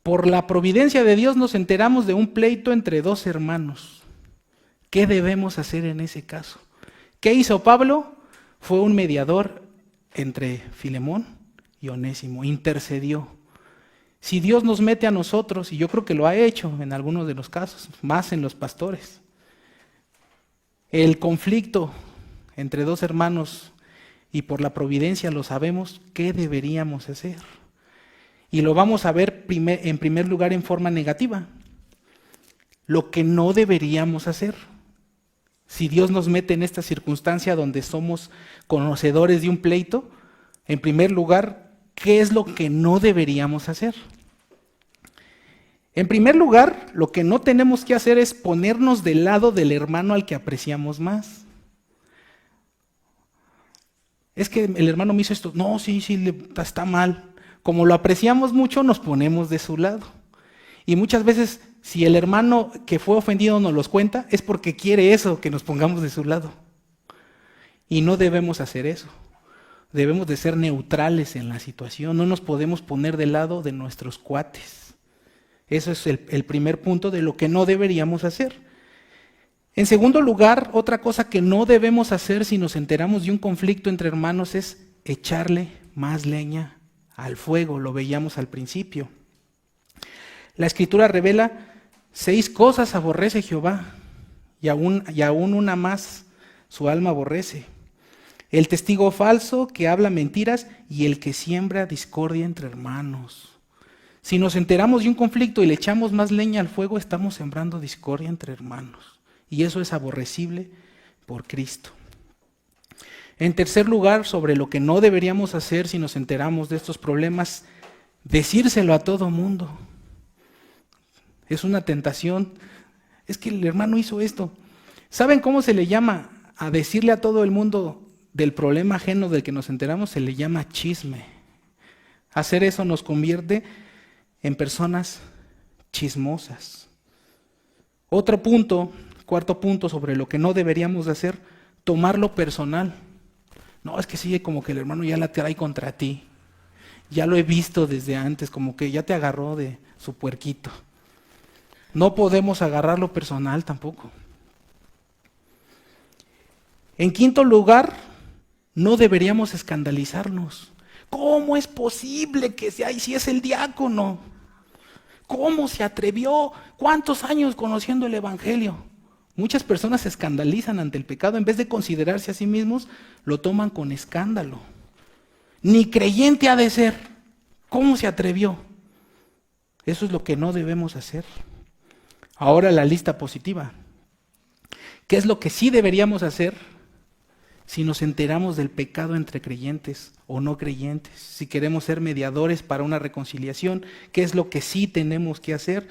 Por la providencia de Dios nos enteramos de un pleito entre dos hermanos. ¿Qué debemos hacer en ese caso? ¿Qué hizo Pablo? Fue un mediador entre Filemón y Onésimo, intercedió. Si Dios nos mete a nosotros, y yo creo que lo ha hecho en algunos de los casos, más en los pastores, el conflicto entre dos hermanos y por la providencia lo sabemos, ¿qué deberíamos hacer? Y lo vamos a ver en primer lugar en forma negativa. Lo que no deberíamos hacer. Si Dios nos mete en esta circunstancia donde somos conocedores de un pleito, en primer lugar, ¿qué es lo que no deberíamos hacer? En primer lugar, lo que no tenemos que hacer es ponernos del lado del hermano al que apreciamos más. Es que el hermano me hizo esto. No, sí, está mal. Como lo apreciamos mucho, nos ponemos de su lado. Y muchas veces, si el hermano que fue ofendido nos los cuenta, es porque quiere eso, que nos pongamos de su lado. Y no debemos hacer eso. Debemos de ser neutrales en la situación. No nos podemos poner del lado de nuestros cuates. Eso es el primer punto de lo que no deberíamos hacer. En segundo lugar, otra cosa que no debemos hacer si nos enteramos de un conflicto entre hermanos es echarle más leña al fuego, lo veíamos al principio. La Escritura revela 6 cosas aborrece Jehová, y aún una más su alma aborrece. El testigo falso que habla mentiras y el que siembra discordia entre hermanos. Si nos enteramos de un conflicto y le echamos más leña al fuego, estamos sembrando discordia entre hermanos. Y eso es aborrecible por Cristo. En tercer lugar, sobre lo que no deberíamos hacer si nos enteramos de estos problemas, decírselo a todo mundo. Es una tentación. Es que el hermano hizo esto. ¿Saben cómo se le llama a decirle a todo el mundo del problema ajeno del que nos enteramos? Se le llama chisme. Hacer eso nos convierte en personas chismosas. Otro punto, cuarto punto sobre lo que no deberíamos hacer, tomarlo personal. No, es que sí, como que el hermano ya la trae contra ti. Ya lo he visto desde antes, como que ya te agarró de su puerquito. No podemos agarrarlo personal tampoco. En quinto lugar, no deberíamos escandalizarnos. ¿Cómo es posible que sea, y si es el diácono? ¿Cómo se atrevió? ¿Cuántos años conociendo el Evangelio? Muchas personas se escandalizan ante el pecado, en vez de considerarse a sí mismos, lo toman con escándalo. Ni creyente ha de ser. ¿Cómo se atrevió? Eso es lo que no debemos hacer. Ahora la lista positiva. ¿Qué es lo que sí deberíamos hacer si nos enteramos del pecado entre creyentes o no creyentes? Si queremos ser mediadores para una reconciliación, ¿qué es lo que sí tenemos que hacer?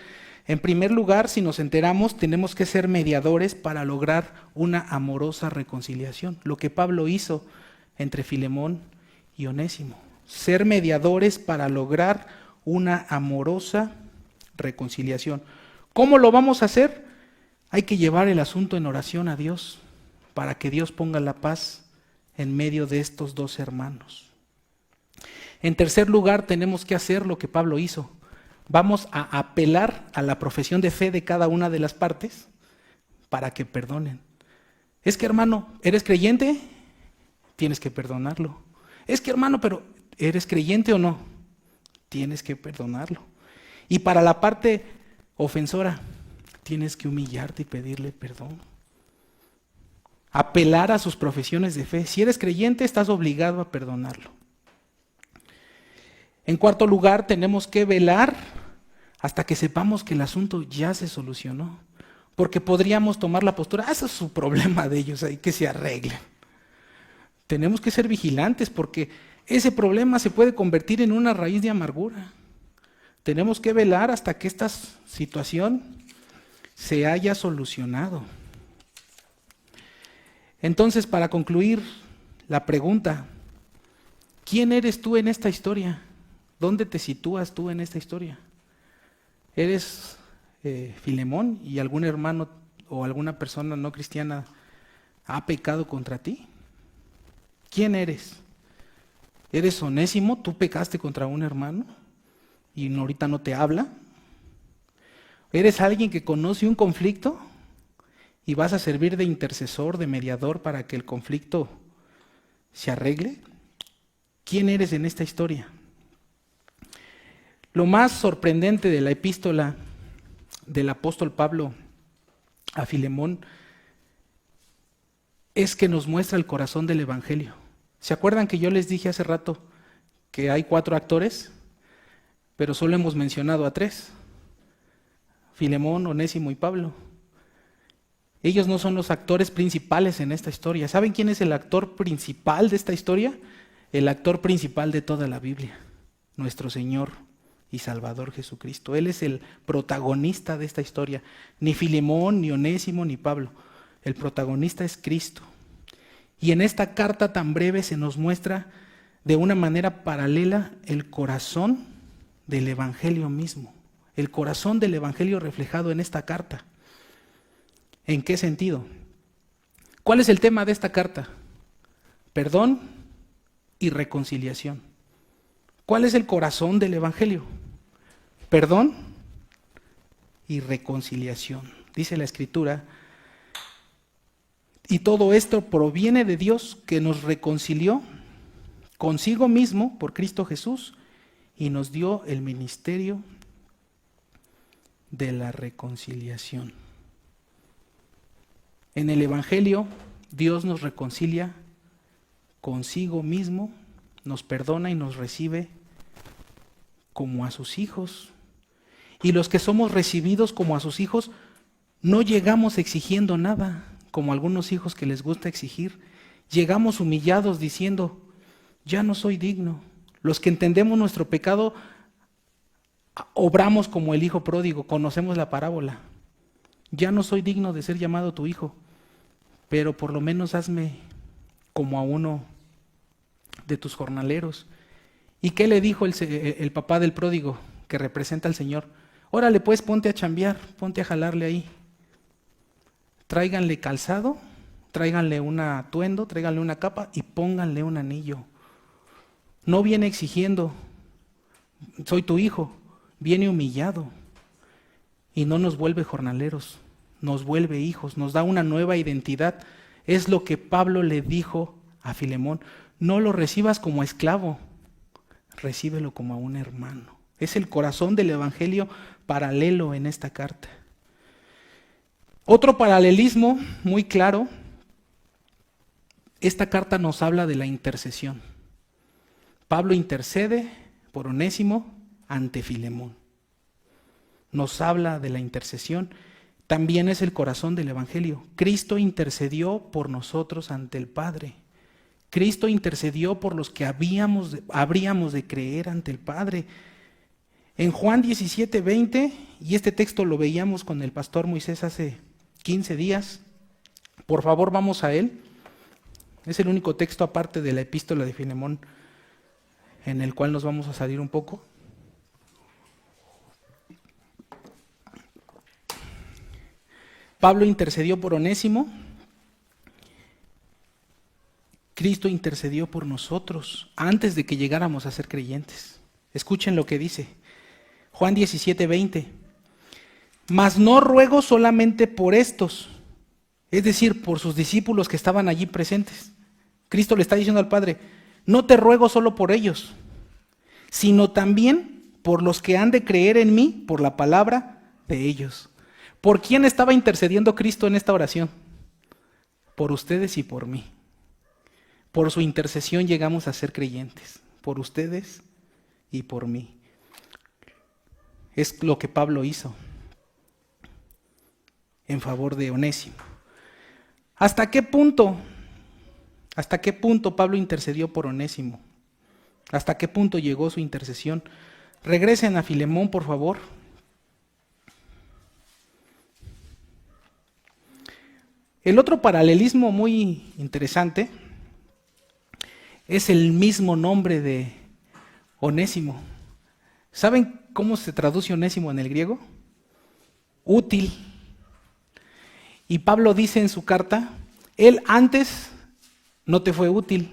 En primer lugar, si nos enteramos, tenemos que ser mediadores para lograr una amorosa reconciliación. Lo que Pablo hizo entre Filemón y Onésimo. Ser mediadores para lograr una amorosa reconciliación. ¿Cómo lo vamos a hacer? Hay que llevar el asunto en oración a Dios para que Dios ponga la paz en medio de estos dos hermanos. En tercer lugar, tenemos que hacer lo que Pablo hizo. Vamos a apelar a la profesión de fe de cada una de las partes para que perdonen. Es que hermano, ¿eres creyente? Tienes que perdonarlo. Es que hermano, pero ¿eres creyente o no? Tienes que perdonarlo. Y para la parte ofensora, tienes que humillarte y pedirle perdón. Apelar a sus profesiones de fe. Si eres creyente, estás obligado a perdonarlo. En cuarto lugar, tenemos que velar hasta que sepamos que el asunto ya se solucionó. Porque podríamos tomar la postura, eso es su problema de ellos, ahí que se arreglen. Tenemos que ser vigilantes porque ese problema se puede convertir en una raíz de amargura. Tenemos que velar hasta que esta situación se haya solucionado. Entonces, para concluir, la pregunta, ¿quién eres tú en esta historia? ¿Dónde te sitúas tú en esta historia? ¿Eres Filemón y algún hermano o alguna persona no cristiana ha pecado contra ti? ¿Quién eres? ¿Eres Onésimo? ¿Tú pecaste contra un hermano y ahorita no te habla? ¿Eres alguien que conoce un conflicto y vas a servir de intercesor, de mediador para que el conflicto se arregle? ¿Quién eres en esta historia? Lo más sorprendente de la epístola del apóstol Pablo a Filemón es que nos muestra el corazón del evangelio. ¿Se acuerdan que yo les dije hace rato que hay 4 actores? Pero solo hemos mencionado a 3. Filemón, Onésimo y Pablo. Ellos no son los actores principales en esta historia. ¿Saben quién es el actor principal de esta historia? El actor principal de toda la Biblia, nuestro Señor y Salvador Jesucristo. Él es el protagonista de esta historia. Ni Filemón, ni Onésimo, ni Pablo. El protagonista es Cristo. Y en esta carta tan breve se nos muestra de una manera paralela el corazón del Evangelio mismo. El corazón del Evangelio reflejado en esta carta. ¿En qué sentido? ¿Cuál es el tema de esta carta? Perdón y reconciliación. ¿Cuál es el corazón del Evangelio? Perdón y reconciliación. Dice la Escritura, y todo esto proviene de Dios que nos reconcilió consigo mismo por Cristo Jesús y nos dio el ministerio de la reconciliación. En el Evangelio, Dios nos reconcilia consigo mismo, nos perdona y nos recibe como a sus hijos. Y los que somos recibidos como a sus hijos, no llegamos exigiendo nada, como algunos hijos que les gusta exigir. Llegamos humillados diciendo, ya no soy digno. Los que entendemos nuestro pecado, obramos como el hijo pródigo, conocemos la parábola. Ya no soy digno de ser llamado tu hijo, pero por lo menos hazme como a uno de tus jornaleros. ¿Y qué le dijo el papá del pródigo, que representa al Señor? Órale pues, ponte a chambear, ponte a jalarle ahí. Tráiganle calzado, tráiganle un atuendo, tráiganle una capa y pónganle un anillo. No viene exigiendo, soy tu hijo, viene humillado y no nos vuelve jornaleros, nos vuelve hijos, nos da una nueva identidad. Es lo que Pablo le dijo a Filemón, no lo recibas como esclavo, recíbelo como a un hermano. Es el corazón del Evangelio paralelo en esta carta. Otro paralelismo muy claro, esta carta nos habla de la intercesión. Pablo intercede por Onésimo ante Filemón. Nos habla de la intercesión. También es el corazón del Evangelio. Cristo intercedió por nosotros ante el Padre. Cristo intercedió por los que habríamos de creer ante el Padre. En Juan 17:20, y este texto lo veíamos con el pastor Moisés hace 15 días, por favor vamos a él. Es el único texto aparte de la epístola de Filemón en el cual nos vamos a salir un poco. Pablo intercedió por Onésimo. Cristo intercedió por nosotros antes de que llegáramos a ser creyentes. Escuchen lo que dice. Juan 17:20. Mas no ruego solamente por estos, es decir, por sus discípulos que estaban allí presentes. Cristo le está diciendo al Padre, no te ruego solo por ellos, sino también por los que han de creer en mí por la palabra de ellos. ¿Por quién estaba intercediendo Cristo en esta oración? Por ustedes y por mí. Por su intercesión llegamos a ser creyentes, por ustedes y por mí. Es lo que Pablo hizo en favor de Onésimo. ¿Hasta qué punto Pablo intercedió por Onésimo? ¿Hasta qué punto llegó su intercesión? Regresen a Filemón, por favor. El otro paralelismo muy interesante es el mismo nombre de Onésimo. ¿Saben cómo se traduce onésimo en el griego? Útil. Y Pablo dice en su carta, él antes no te fue útil,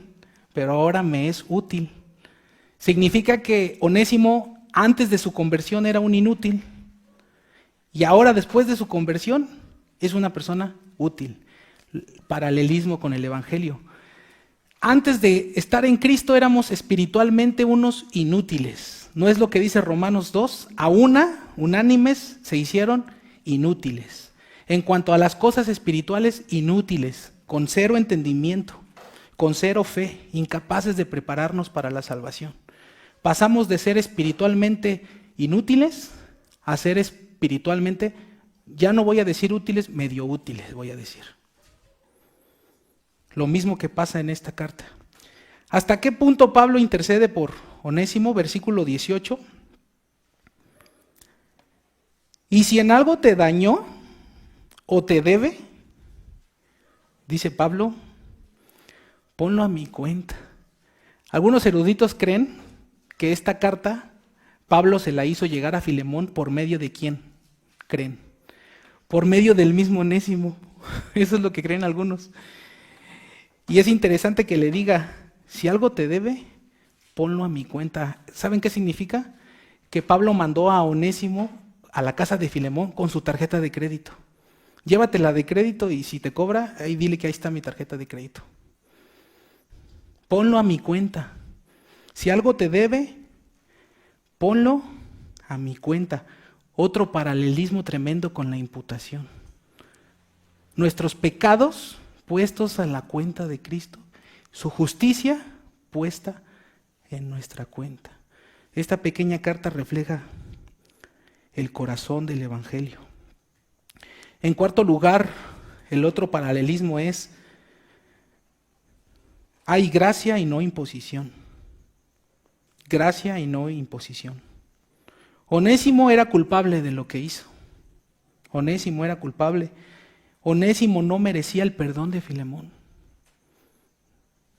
pero ahora me es útil. Significa que Onésimo antes de su conversión era un inútil y ahora después de su conversión es una persona útil. Paralelismo con el Evangelio. Antes de estar en Cristo éramos espiritualmente unos inútiles. ¿No es lo que dice Romanos 2? A unánimes, se hicieron inútiles. En cuanto a las cosas espirituales, inútiles, con cero entendimiento, con cero fe, incapaces de prepararnos para la salvación. Pasamos de ser espiritualmente inútiles a ser espiritualmente, ya no voy a decir útiles, medio útiles voy a decir. Lo mismo que pasa en esta carta. ¿Hasta qué punto Pablo intercede por Onésimo? Versículo 18. Y si en algo te dañó o te debe, dice Pablo, ponlo a mi cuenta. Algunos eruditos creen que esta carta Pablo se la hizo llegar a Filemón por medio de ¿quién? Creen. Por medio del mismo Onésimo. Eso es lo que creen algunos. Y es interesante que le diga, si algo te debe, ponlo a mi cuenta. ¿Saben qué significa? Que Pablo mandó a Onésimo a la casa de Filemón con su tarjeta de crédito. Llévatela de crédito y si te cobra, ahí dile que ahí está mi tarjeta de crédito. Ponlo a mi cuenta. Si algo te debe, ponlo a mi cuenta. Otro paralelismo tremendo con la imputación. Nuestros pecados puestos a la cuenta de Cristo, su justicia puesta en nuestra cuenta. Esta pequeña carta refleja el corazón del Evangelio. En cuarto lugar, el otro paralelismo es, hay gracia y no imposición. Gracia y no imposición. Onésimo era culpable de lo que hizo. Onésimo era culpable. Onésimo no merecía el perdón de Filemón.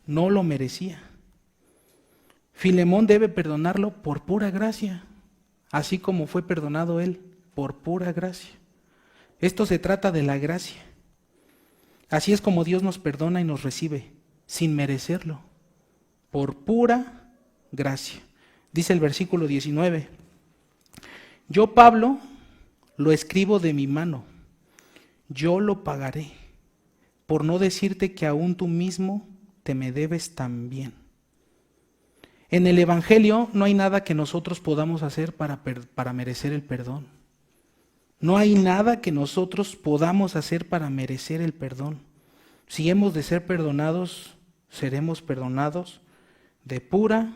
No lo merecía. Filemón debe perdonarlo por pura gracia, así como fue perdonado él por pura gracia. Esto se trata de la gracia. Así es como Dios nos perdona y nos recibe, sin merecerlo, por pura gracia. Dice el versículo 19, yo Pablo lo escribo de mi mano, yo lo pagaré, por no decirte que aún tú mismo te me debes también. En el Evangelio no hay nada que nosotros podamos hacer para merecer el perdón. No hay nada que nosotros podamos hacer para merecer el perdón. Si hemos de ser perdonados, seremos perdonados de pura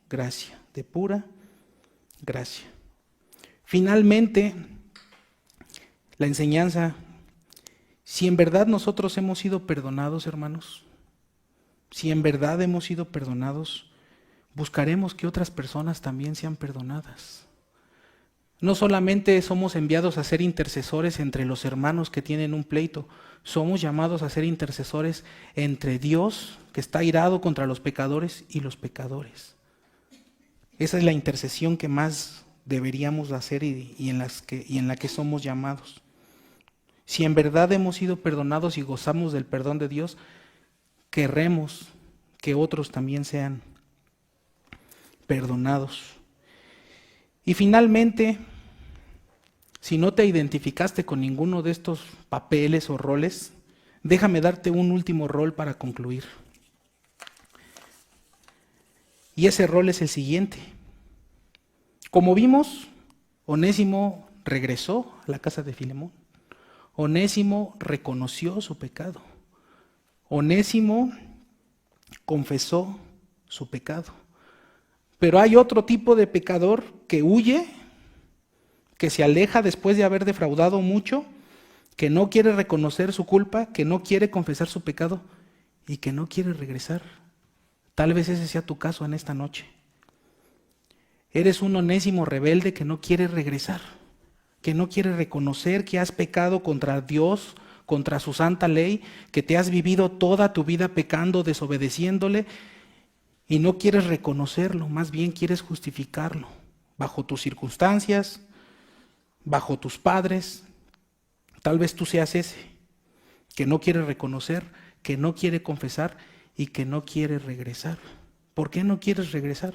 gracia, de pura gracia. Finalmente, la enseñanza, si en verdad nosotros hemos sido perdonados, hermanos, si en verdad hemos sido perdonados, buscaremos que otras personas también sean perdonadas. No solamente somos enviados a ser intercesores entre los hermanos que tienen un pleito, somos llamados a ser intercesores entre Dios, que está irado contra los pecadores, y los pecadores. Esa es la intercesión que más deberíamos hacer y en la que somos llamados. Si en verdad hemos sido perdonados y gozamos del perdón de Dios, querremos que otros también sean perdonados. Y finalmente, si no te identificaste con ninguno de estos papeles o roles, déjame darte un último rol para concluir. Y ese rol es el siguiente. Como vimos, Onésimo regresó a la casa de Filemón. Onésimo reconoció su pecado. Onésimo confesó su pecado. Pero hay otro tipo de pecador que huye, que se aleja después de haber defraudado mucho, que no quiere reconocer su culpa, que no quiere confesar su pecado y que no quiere regresar. Tal vez ese sea tu caso en esta noche. Eres un Onésimo rebelde que no quiere regresar, que no quiere reconocer que has pecado contra Dios, contra su santa ley, que te has vivido toda tu vida pecando, desobedeciéndole, y no quieres reconocerlo, más bien quieres justificarlo. bajo tus circunstancias, bajo tus padres. Tal vez tú seas ese que no quiere reconocer, que no quiere confesar y que no quiere regresar. ¿Por qué no quieres regresar?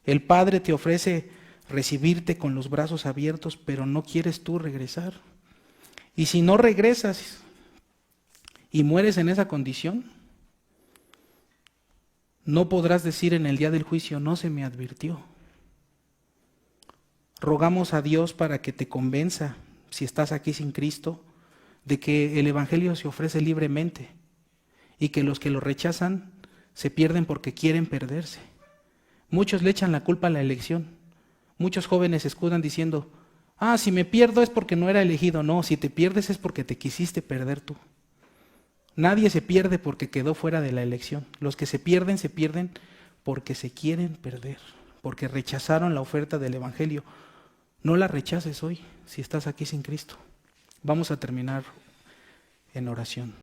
El Padre te ofrece recibirte con los brazos abiertos, pero no quieres tú regresar. Y si no regresas y mueres en esa condición, no podrás decir en el día del juicio, no se me advirtió. Rogamos a Dios para que te convenza, si estás aquí sin Cristo, de que el Evangelio se ofrece libremente y que los que lo rechazan se pierden porque quieren perderse. Muchos le echan la culpa a la elección. Muchos jóvenes se escudan diciendo, si me pierdo es porque no era elegido. No, si te pierdes es porque te quisiste perder tú. Nadie se pierde porque quedó fuera de la elección. Los que se pierden porque se quieren perder, porque rechazaron la oferta del Evangelio. No la rechaces hoy si estás aquí sin Cristo. Vamos a terminar en oración.